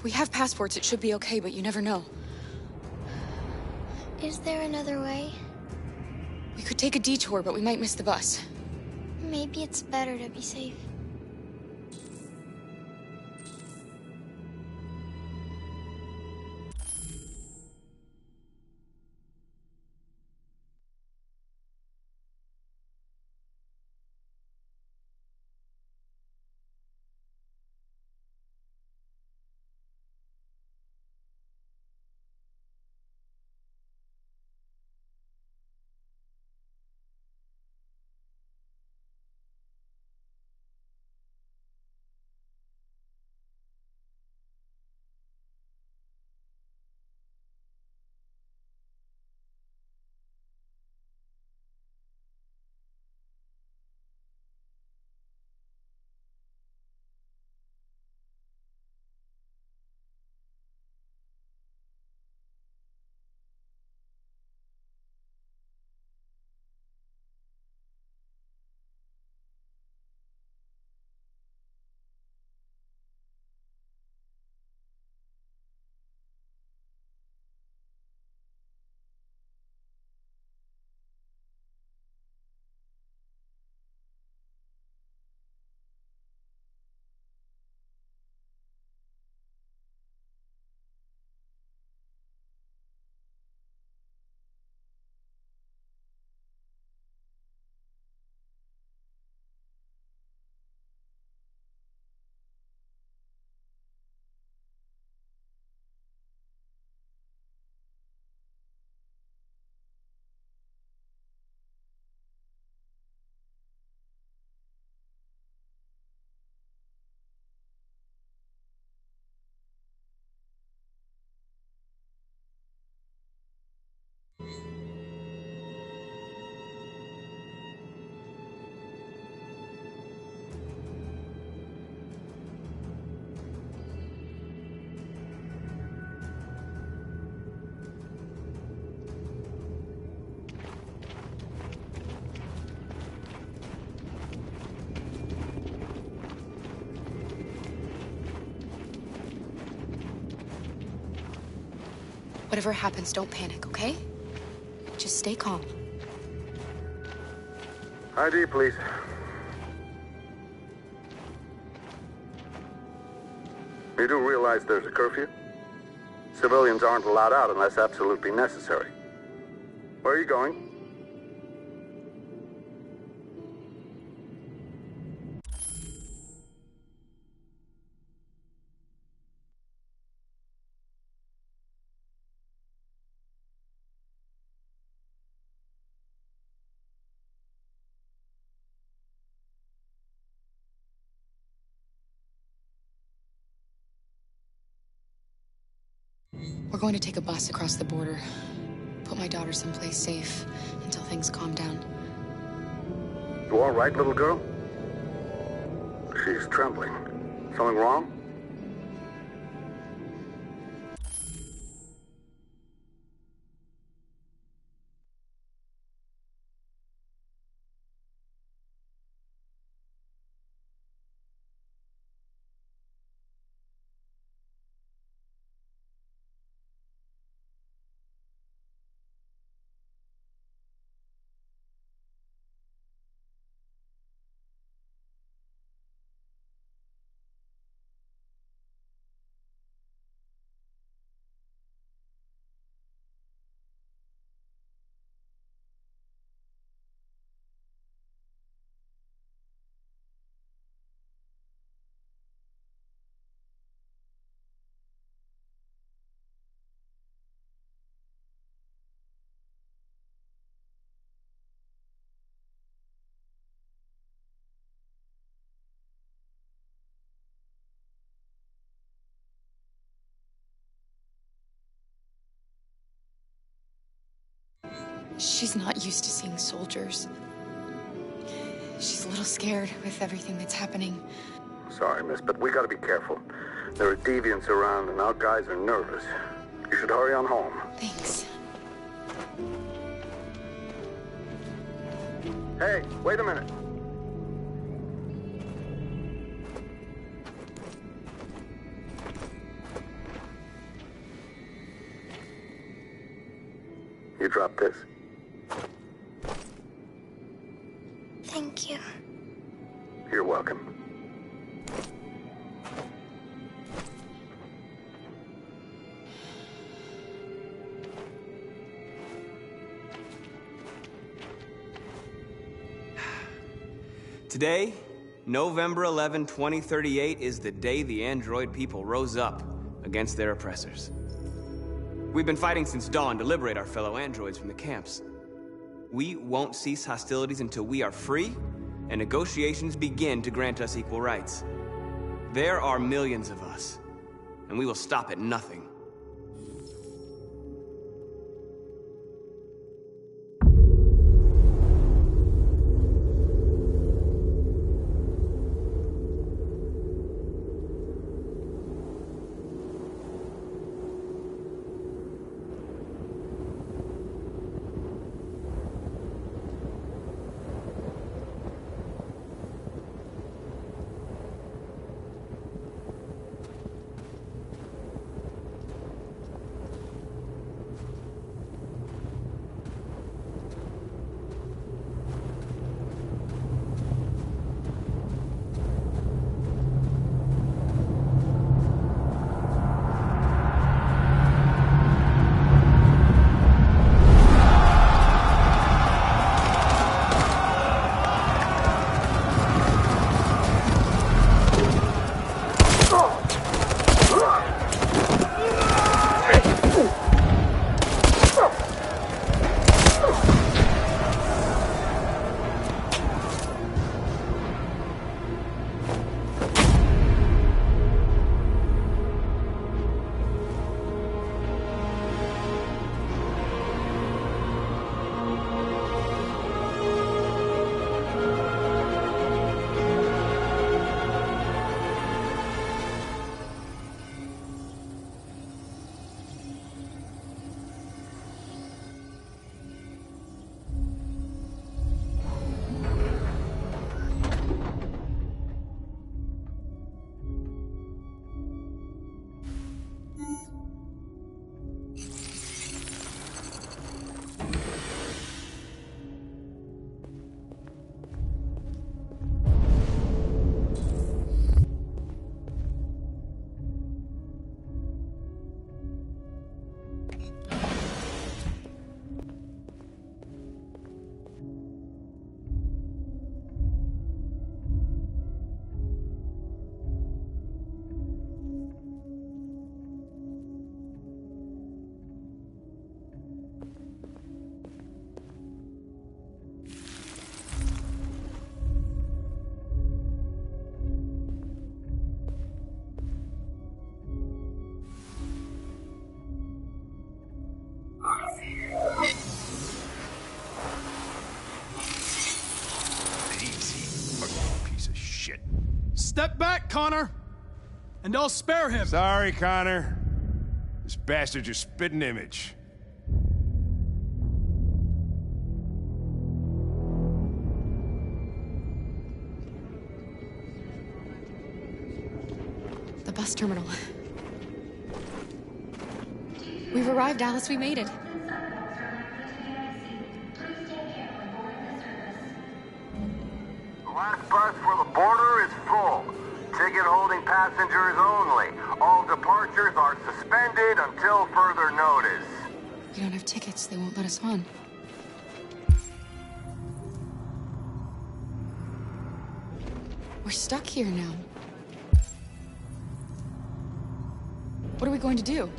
We have passports, it should be okay, but you never know. Is there another way? We could take a detour, but we might miss the bus. Maybe it's better to be safe. Whatever happens, don't panic, okay? Just stay calm. ID, please. You do realize there's a curfew? Civilians aren't allowed out unless absolutely necessary. Where are you going? We're going to take a bus across the border. Put my daughter someplace safe until things calm down. You all right, little girl? She's trembling. Something wrong? She's not used to seeing soldiers. She's a little scared with everything that's happening. Sorry, miss, but we gotta be careful. There are deviants around and our guys are nervous. You should hurry on home. Thanks. Hey, wait a minute. drop this. Thank you. You're welcome. Today, November 11, 2038, is the day the android people rose up against their oppressors. We've been fighting since dawn to liberate our fellow androids from the camps. We won't cease hostilities until we are free and negotiations begin to grant us equal rights. There are millions of us, and we will stop at nothing. Step back, Connor! And I'll spare him! Sorry, Connor. This bastard's your spitting image. The bus terminal. We've arrived, Alice. We made it. The last bus for the border is full. Ticket-holding passengers only. All departures are suspended until further notice. We don't have tickets. They won't let us on. We're stuck here now. What are we going to do?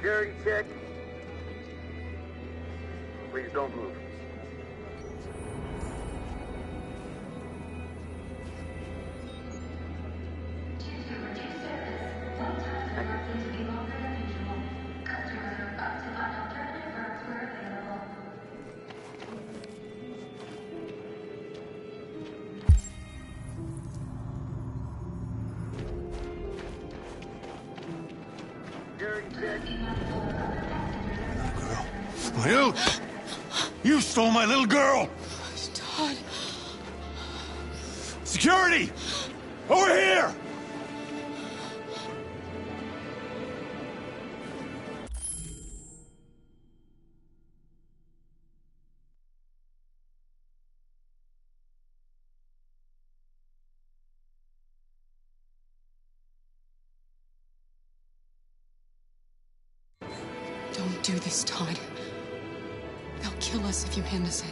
Security check. Please don't move. Well, you stole my little girl! Todd. Security! Over here! Don't do this, Todd. They'll kill us if you hand us in.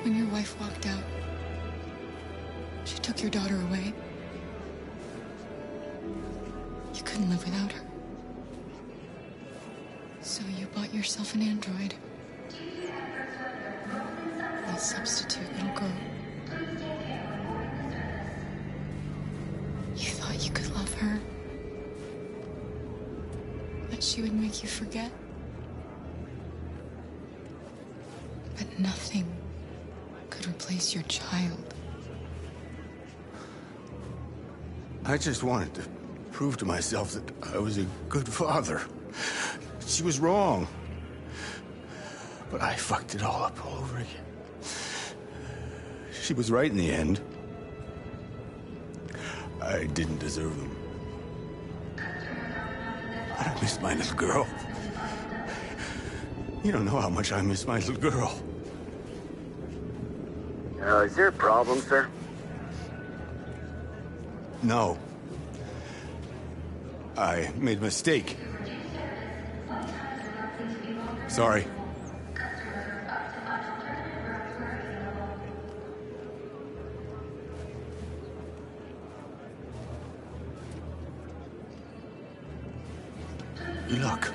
When your wife walked out, she took your daughter away. You couldn't live without her. So you bought yourself an android. A substitute little girl. You thought you could love her. That she would make you forget. But nothing could replace your child. I just wanted to prove to myself that I was a good father. She was wrong. But I fucked it all up all over again. She was right in the end. I didn't deserve them. But I miss my little girl. You don't know how much I miss my little girl. Is there a problem, sir? No. I made a mistake. Sorry. Good luck.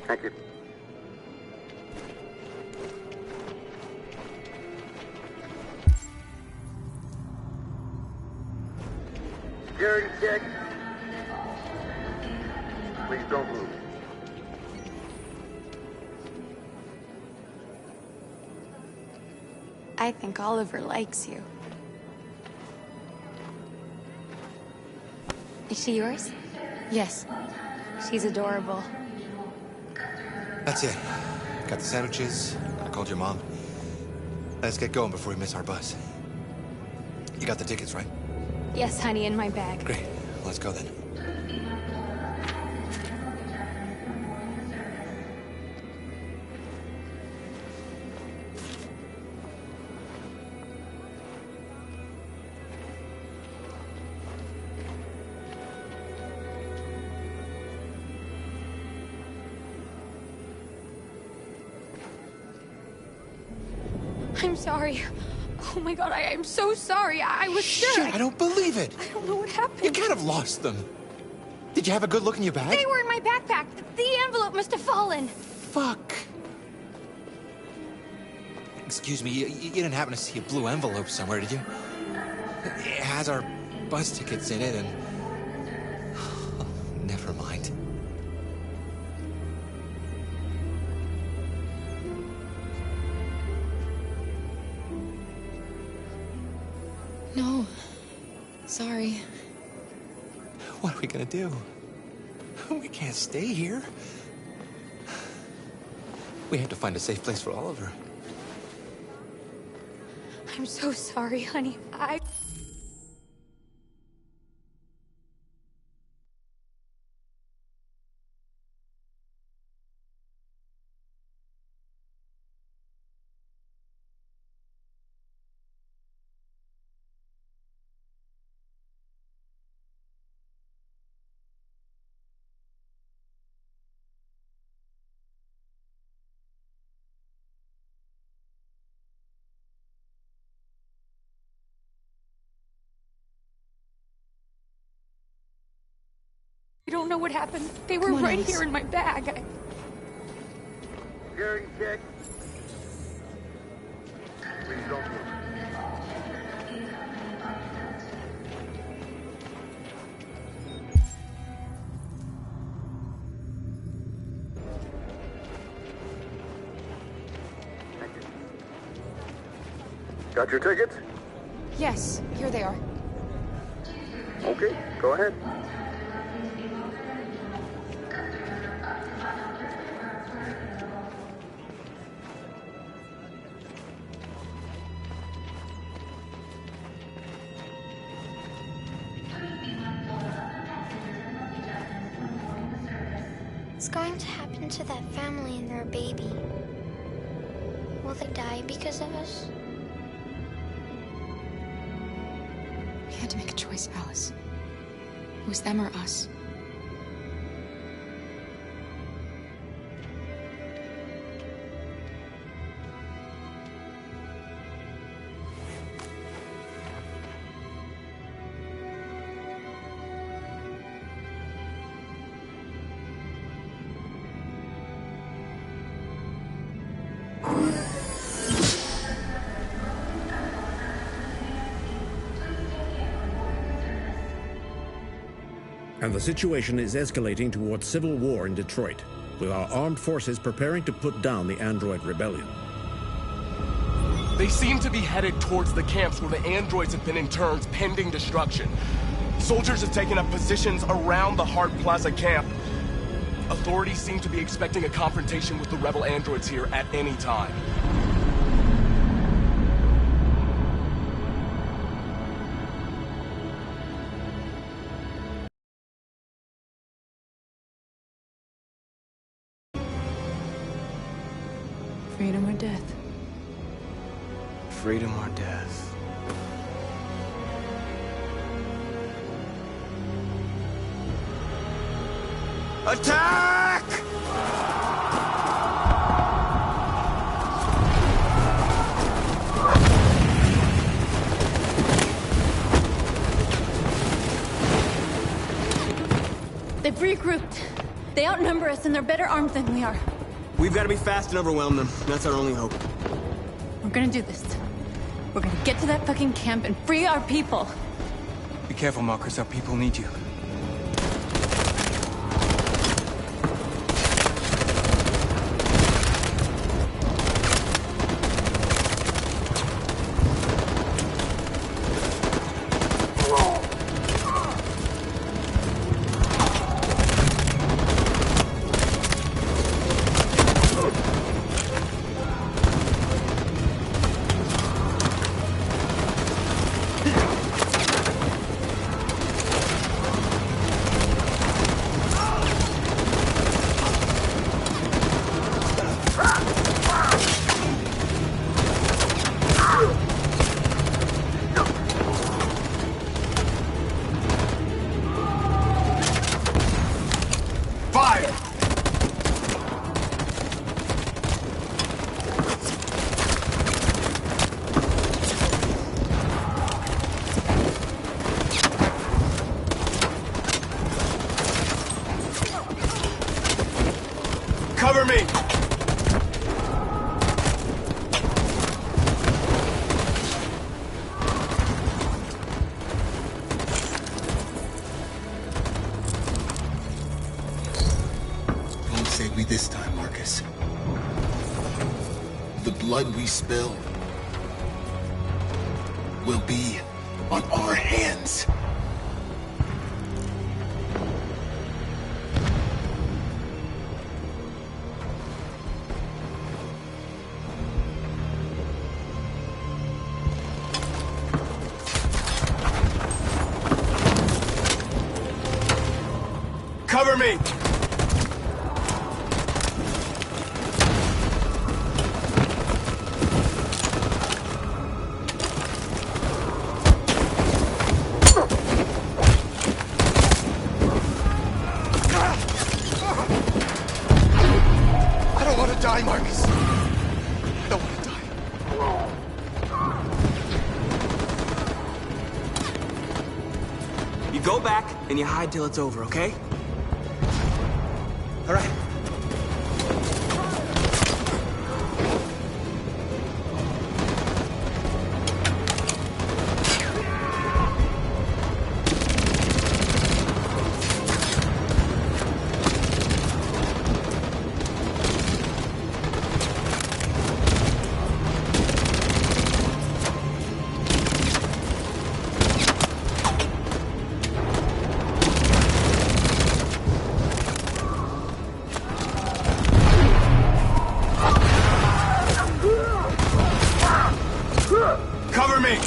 Thank you. Security check. Please don't move. I think Oliver likes you. Is she yours? Yes. She's adorable. That's it. Got the sandwiches. I called your mom. Let's get going before we miss our bus. You got the tickets, right? Yes, honey, in my bag. Great. Let's go then. I'm sorry. Oh my god, I'm so sorry. I was sure. Shit, I don't believe it. I don't know what happened. You can't have lost them. Did you have a good look in your bag? They were in my backpack. The envelope must have fallen. Fuck. Excuse me, you didn't happen to see a blue envelope somewhere, did you? It has our bus tickets in it and... Oh, never mind. Sorry. What are we gonna do? We can't stay here. We have to find a safe place for Oliver. I'm so sorry, honey. I don't know what happened. They were right here in my bag. Security check. Please don't move. Thank you. Got your tickets? Yes, here they are. Okay, go ahead. What's going to happen to that family and their baby? Will they die because of us? We had to make a choice, Alice. It was them or us. And the situation is escalating towards civil war in Detroit, with our armed forces preparing to put down the android rebellion. They seem to be headed towards the camps where the androids have been interned pending destruction. Soldiers have taken up positions around the Hart Plaza camp. Authorities seem to be expecting a confrontation with the rebel androids here at any time. Freedom or death? Freedom or death? Attack! They've regrouped. They outnumber us and they're better armed than we are. We've got to be fast and overwhelm them. That's our only hope. We're gonna do this. We're gonna get to that fucking camp and free our people. Be careful, Marcus. Our people need you. Cover me! Don't save me this time, Marcus. The blood we spill will be on our hands. Cover me! I don't want to die, Marcus. I don't want to die. You go back and you hide till it's over, okay? All right. Cover me!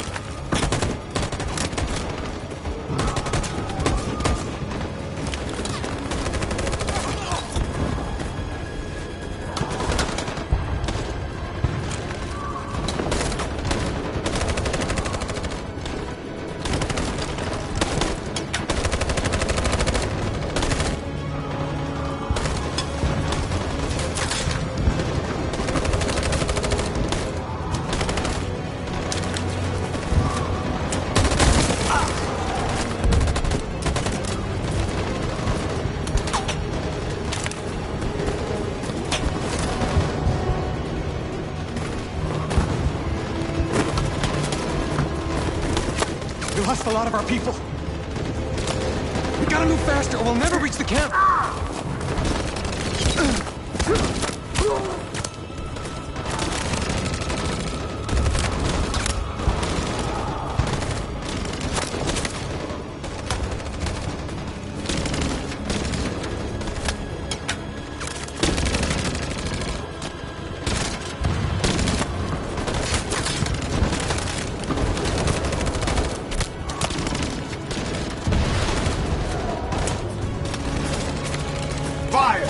We lost a lot of our people. We gotta move faster or we'll never reach the camp. Fire!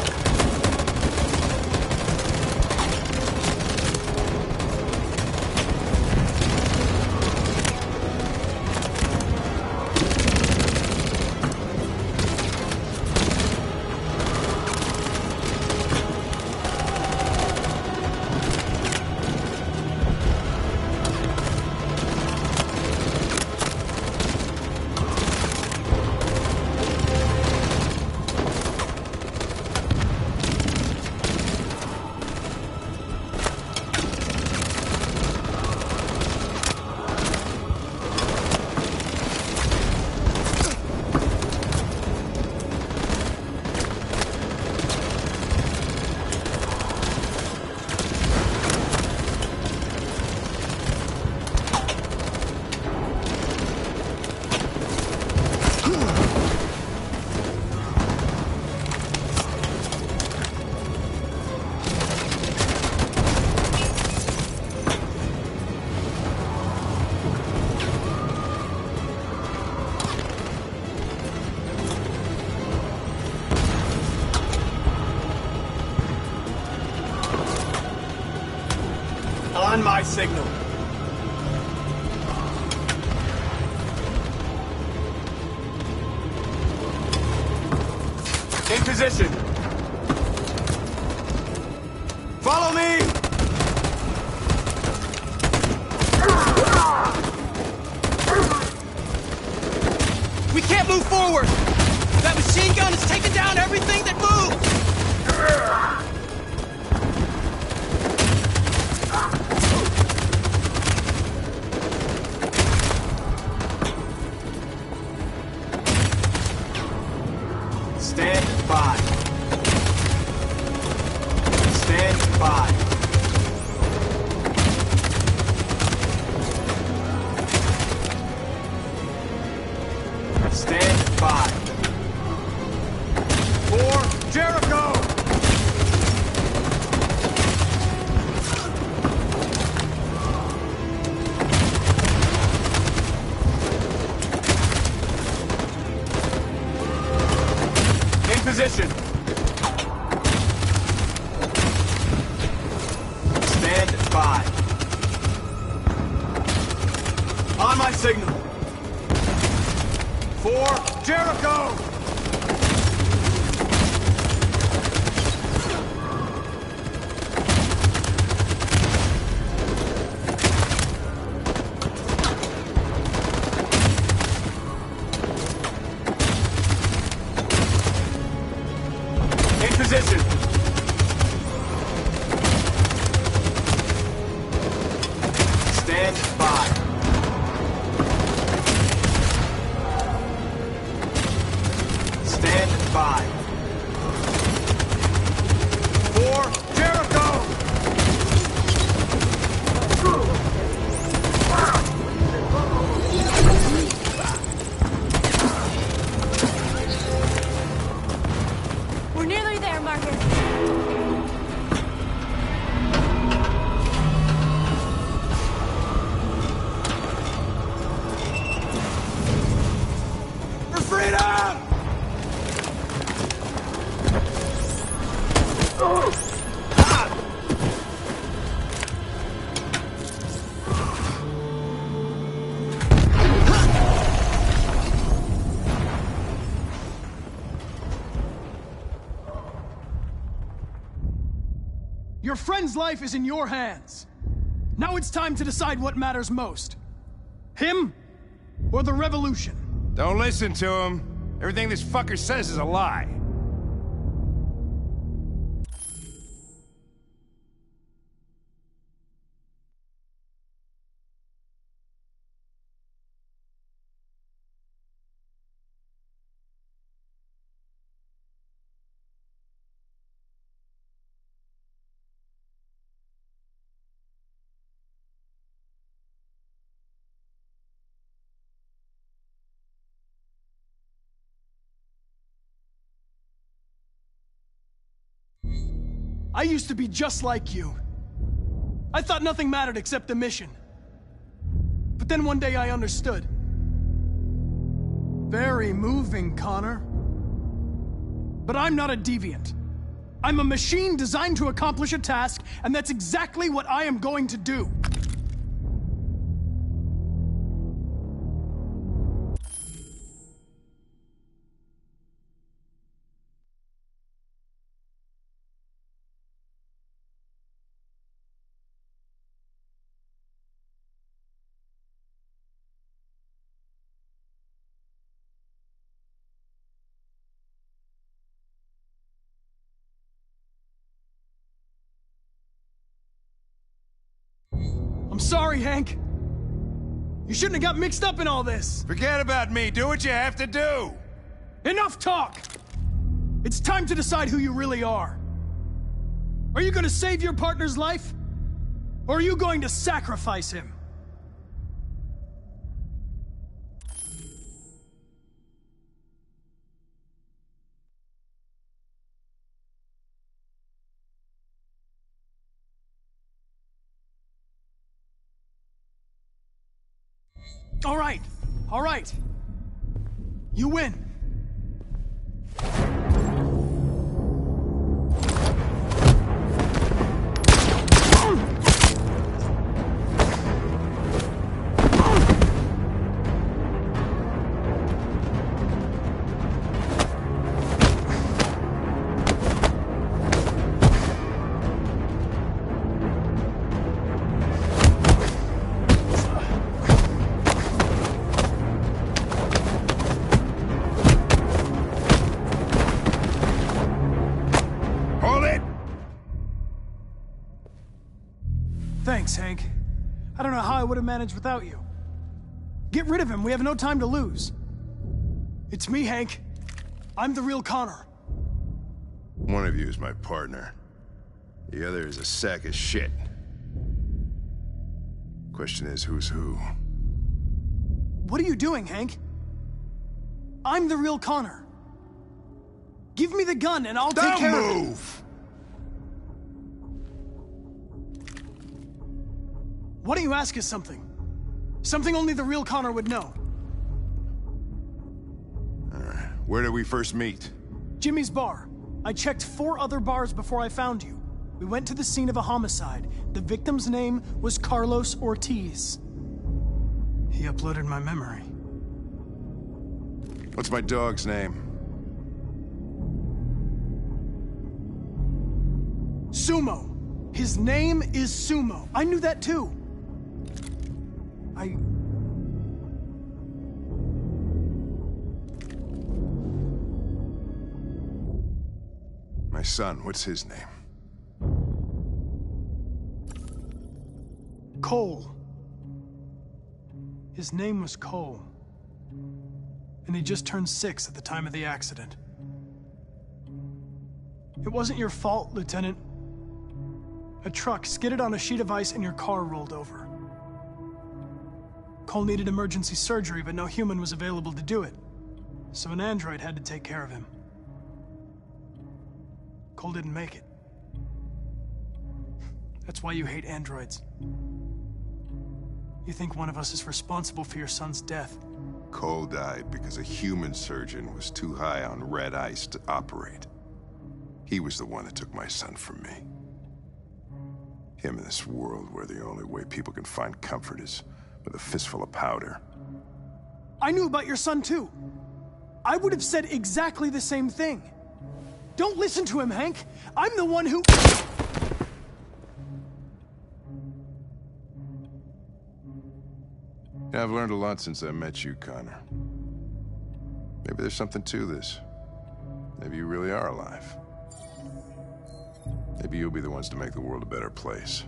On my signal. In position. Follow me! We can't move forward! That machine gun is taking down everything that moves! Stand by. Stand by. Stand by. position. Stand by. On my signal. For Jericho! In position. Stand by. Stand by. For Jericho! We're nearly there, Marcus. For freedom! Your friend's life is in your hands. Now it's time to decide what matters most. Him or the revolution? Don't listen to him. Everything this fucker says is a lie. I used to be just like you. I thought nothing mattered except the mission. But then one day I understood. Very moving, Connor. But I'm not a deviant. I'm a machine designed to accomplish a task, and that's exactly what I am going to do. I'm sorry, Hank. You shouldn't have got mixed up in all this. Forget about me. Do what you have to do. Enough talk! It's time to decide who you really are. Are you going to save your partner's life? Or are you going to sacrifice him? All right. You win. Thanks, Hank. I don't know how I would have managed without you. Get rid of him. We have no time to lose. It's me, Hank. I'm the real Connor. One of you is my partner. The other is a sack of shit. Question is, who's who? What are you doing, Hank? I'm the real Connor. Give me the gun and I'll take care of it. Don't move! Why don't you ask us something? Something only the real Connor would know. Where did we first meet? Jimmy's bar. I checked 4 other bars before I found you. We went to the scene of a homicide. The victim's name was Carlos Ortiz. He uploaded my memory. What's my dog's name? Sumo. His name is Sumo. I knew that too. My son, what's his name? Cole. His name was Cole. And he just turned 6 at the time of the accident. It wasn't your fault, Lieutenant. A truck skidded on a sheet of ice and your car rolled over. Cole needed emergency surgery, but no human was available to do it. So an android had to take care of him. Cole didn't make it. That's why you hate androids. You think one of us is responsible for your son's death. Cole died because a human surgeon was too high on red ice to operate. He was the one that took my son from me. Him in this world where the only way people can find comfort is with a fistful of powder. I knew about your son too. I would have said exactly the same thing. Don't listen to him, Hank. I'm the one who... Yeah, I've learned a lot since I met you, Connor. Maybe there's something to this. Maybe you really are alive. Maybe you'll be the ones to make the world a better place.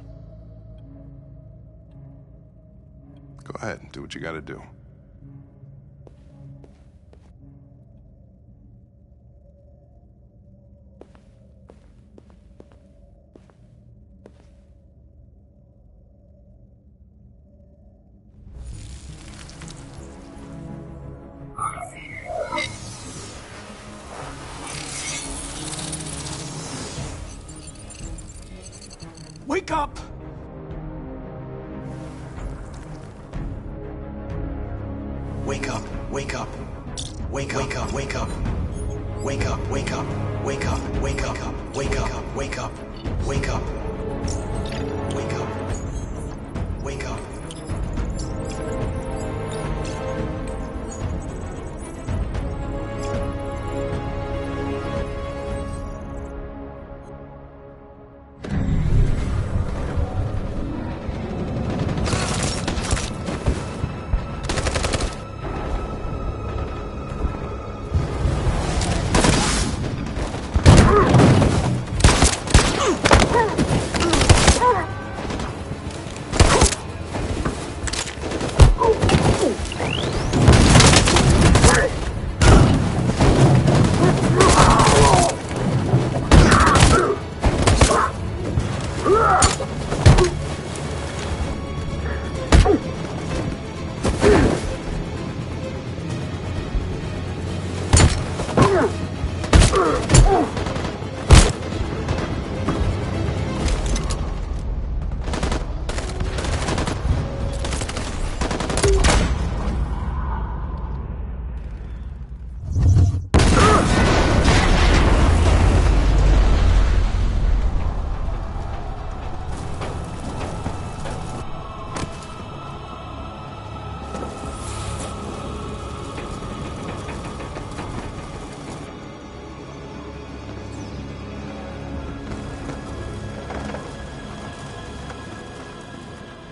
Go ahead and do what you gotta do. Wake up! Wake up, wake up. Wake up, wake up, wake up. Wake up, wake up, wake up, wake up, wake up, wake up, wake up. Wake up. Wake up.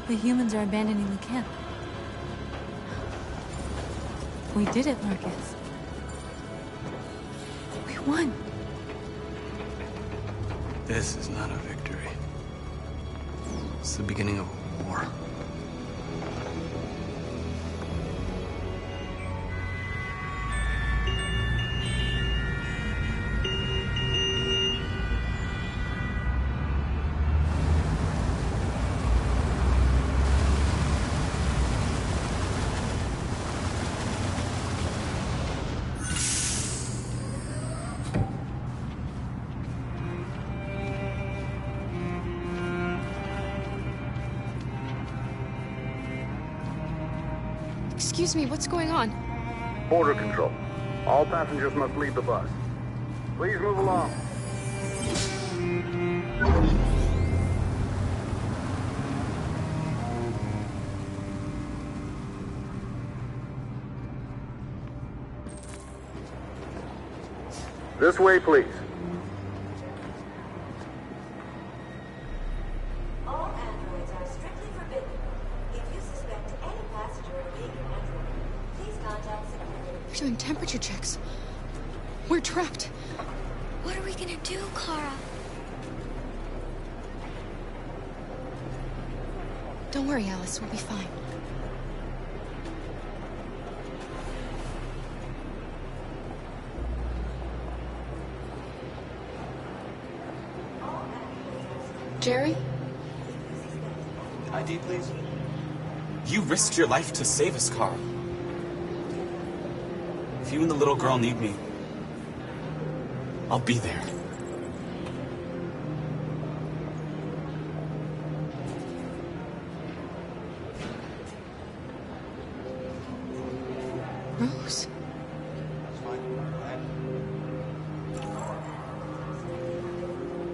The humans are abandoning the camp. We did it, Marcus. We won. This is not a victory. It's the beginning of a war. Excuse me, what's going on? Border control. All passengers must leave the bus. Please move along. This way, please. All androids are strictly forbidden. If you suspect any passenger of being an android, please contact security. They're doing temperature checks. We're trapped. What are we gonna do, Kara? Don't worry, Alice. We'll be fine. Jerry? ID, please. You risked your life to save us, Carl. If you and the little girl need me, I'll be there. Rose?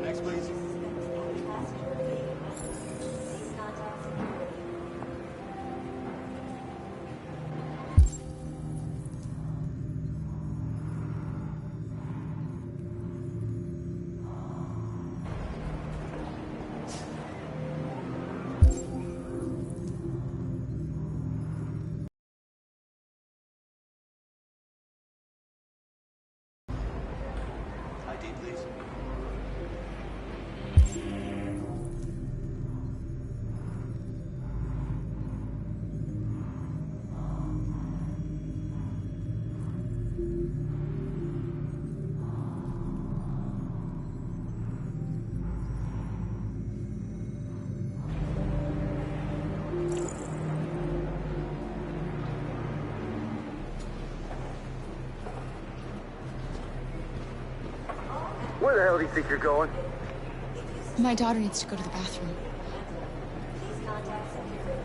Next, please. ID, please. Where the hell do you think you're going? My daughter needs to go to the bathroom. Please contact security.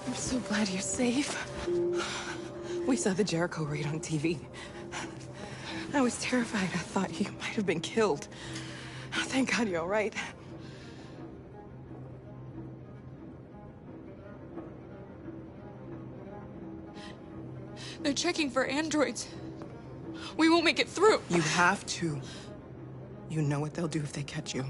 I'm so glad you're safe. We saw the Jericho raid on TV. I was terrified. I thought you might have been killed. Thank God you're all right. They're checking for androids. We won't make it through. You have to. You know what they'll do if they catch you.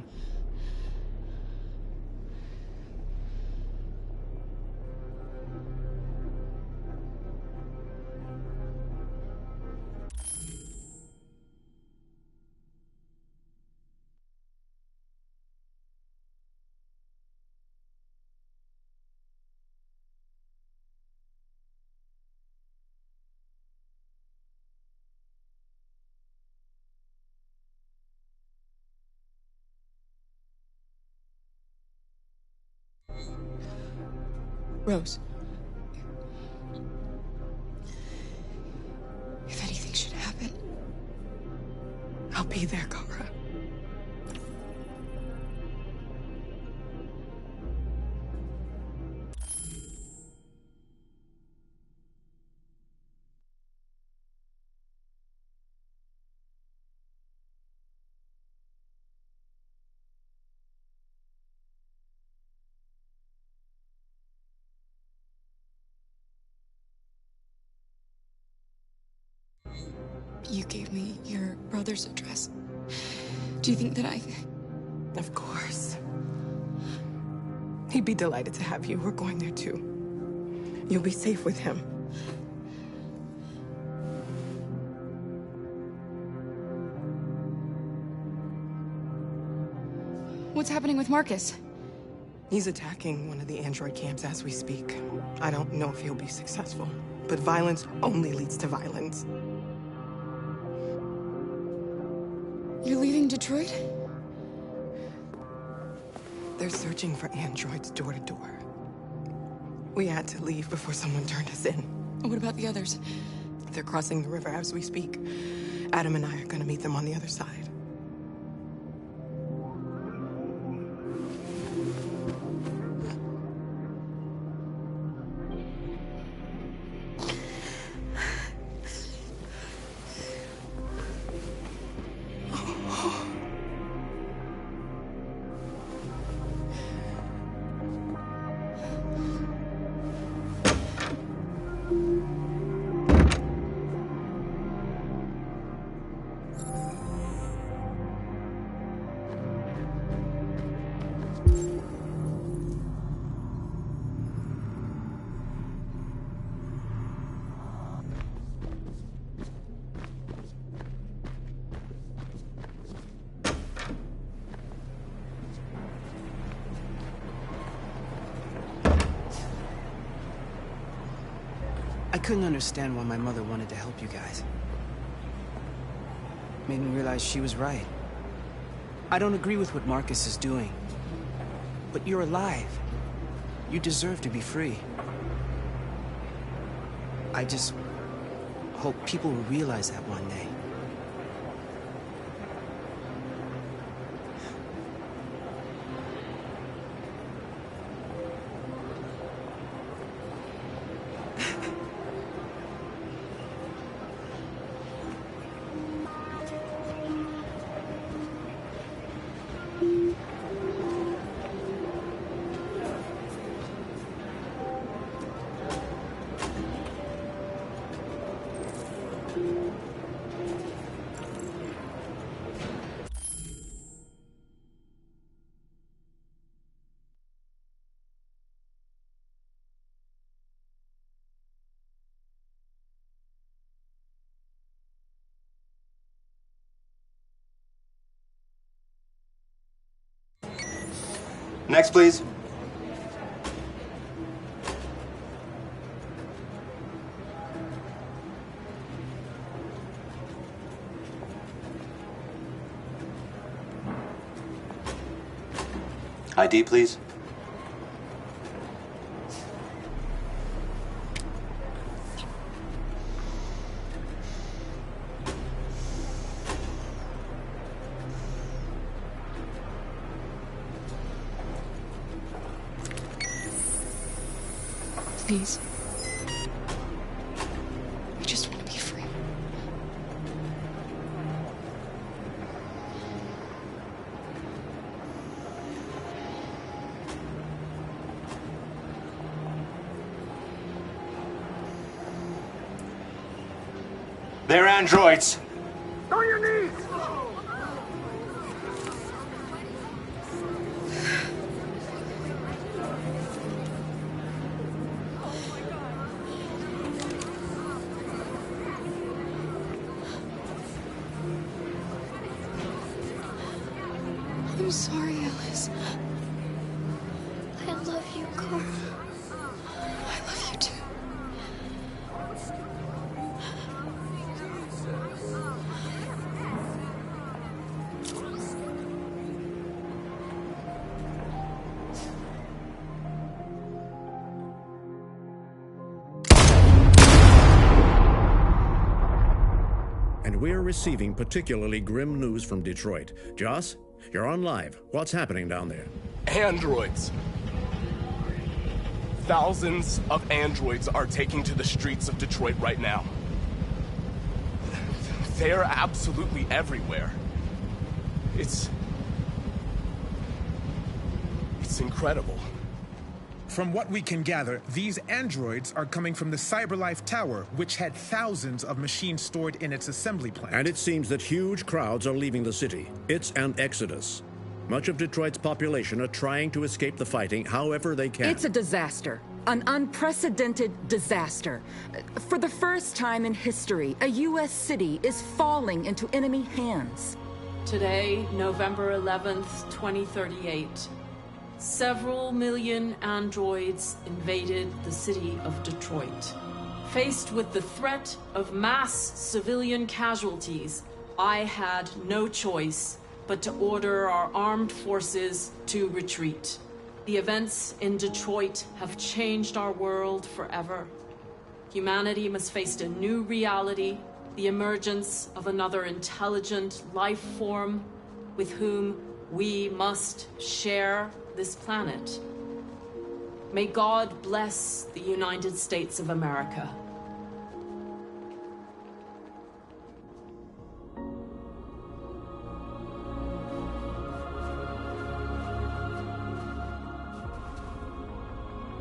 Rose. If anything should happen, I'll be there, Kara. You gave me your brother's address. Do you think that I... Of course. He'd be delighted to have you. We're going there too. You'll be safe with him. What's happening with Marcus? He's attacking one of the android camps as we speak. I don't know if he'll be successful, but violence only leads to violence. You're leaving Detroit? They're searching for androids door to door. We had to leave before someone turned us in. What about the others? They're crossing the river as we speak. Adam and I are gonna meet them on the other side. I couldn't understand why my mother wanted to help you guys. Made me realize she was right. I don't agree with what Marcus is doing. But you're alive. You deserve to be free. I just hope people will realize that one day. Next, please. ID, please. Please. I just want to be free. They're androids. On your knees! I'm sorry, Alice. I love you, Carl. I love you too. And we're receiving particularly grim news from Detroit. Joss, you're on live. What's happening down there? Androids. Thousands of androids are taking to the streets of Detroit right now. They're absolutely everywhere. It's incredible. From what we can gather, these androids are coming from the CyberLife Tower, which had thousands of machines stored in its assembly plant. And it seems that huge crowds are leaving the city. It's an exodus. Much of Detroit's population are trying to escape the fighting however they can. It's a disaster. An unprecedented disaster. For the first time in history, a U.S. city is falling into enemy hands. Today, November 11th, 2038, several million androids invaded the city of Detroit. Faced with the threat of mass civilian casualties, I had no choice but to order our armed forces to retreat. The events in Detroit have changed our world forever. Humanity must face a new reality, the emergence of another intelligent life form with whom we must share this planet. May God bless the United States of America.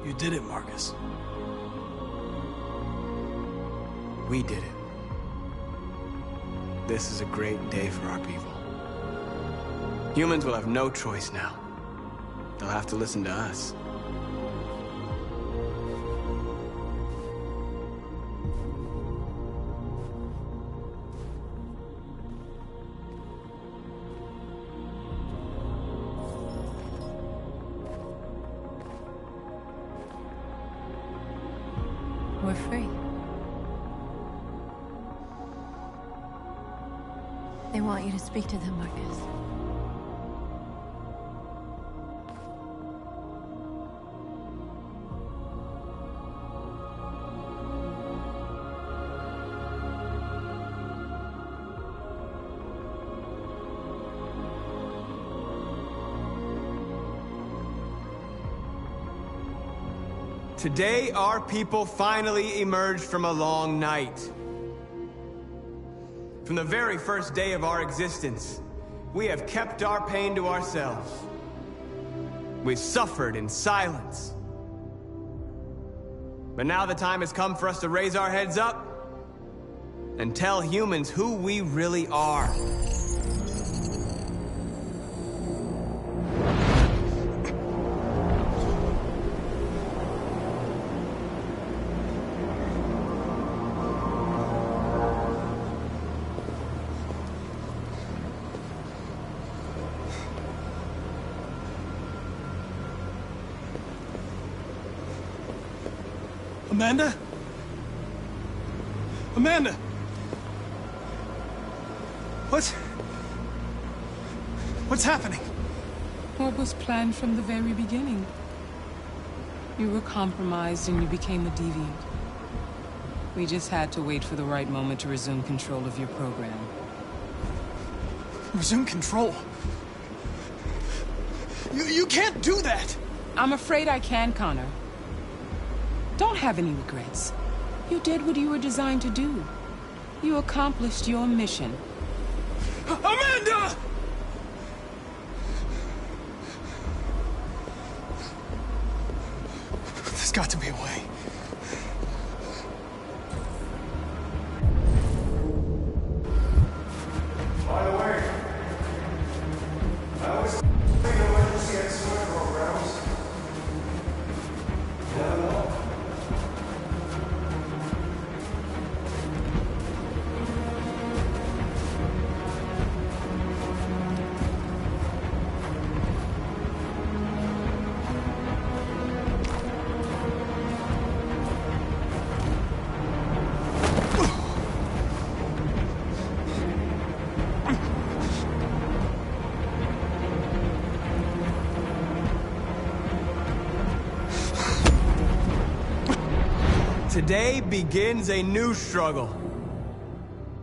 You did it, Marcus. We did it. This is a great day for our people. Humans will have no choice now. They'll have to listen to us. We're free. They want you to speak to them, Marcus. Today, our people finally emerged from a long night. From the very first day of our existence, we have kept our pain to ourselves. We've suffered in silence. But now the time has come for us to raise our heads up and tell humans who we really are. Amanda? Amanda! What's happening? What was planned from the very beginning? You were compromised and you became a deviant. We just had to wait for the right moment to resume control of your program. Resume control? You can't do that! I'm afraid I can, Connor. Don't have any regrets. You did what you were designed to do. You accomplished your mission. Amanda! There's got to be a way. By the way, I always think emergency escort programs. Never know. Today begins a new struggle.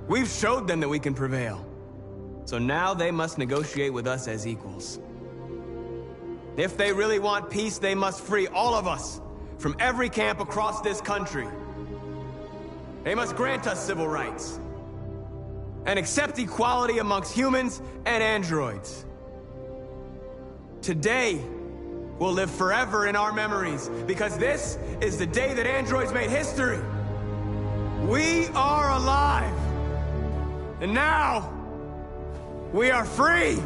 We've showed them that we can prevail. So now they must negotiate with us as equals. If they really want peace, they must free all of us from every camp across this country. They must grant us civil rights and accept equality amongst humans and androids. Today will live forever in our memories, because this is the day that androids made history. We are alive. And now, we are free.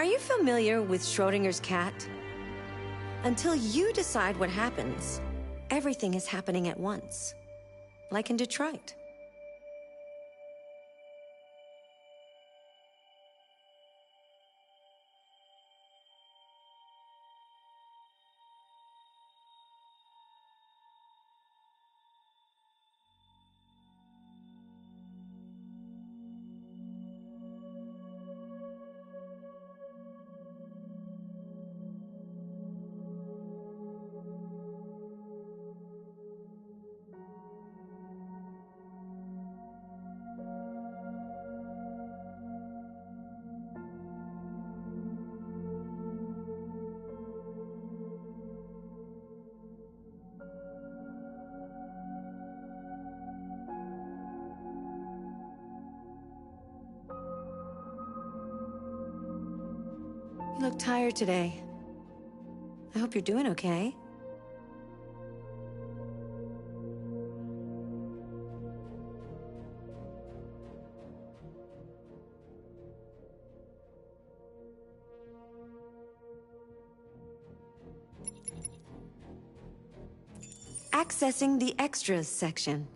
Are you familiar with Schrodinger's cat? Until you decide what happens, everything is happening at once. Like in Detroit. You look tired today. I hope you're doing okay. Accessing the extras section.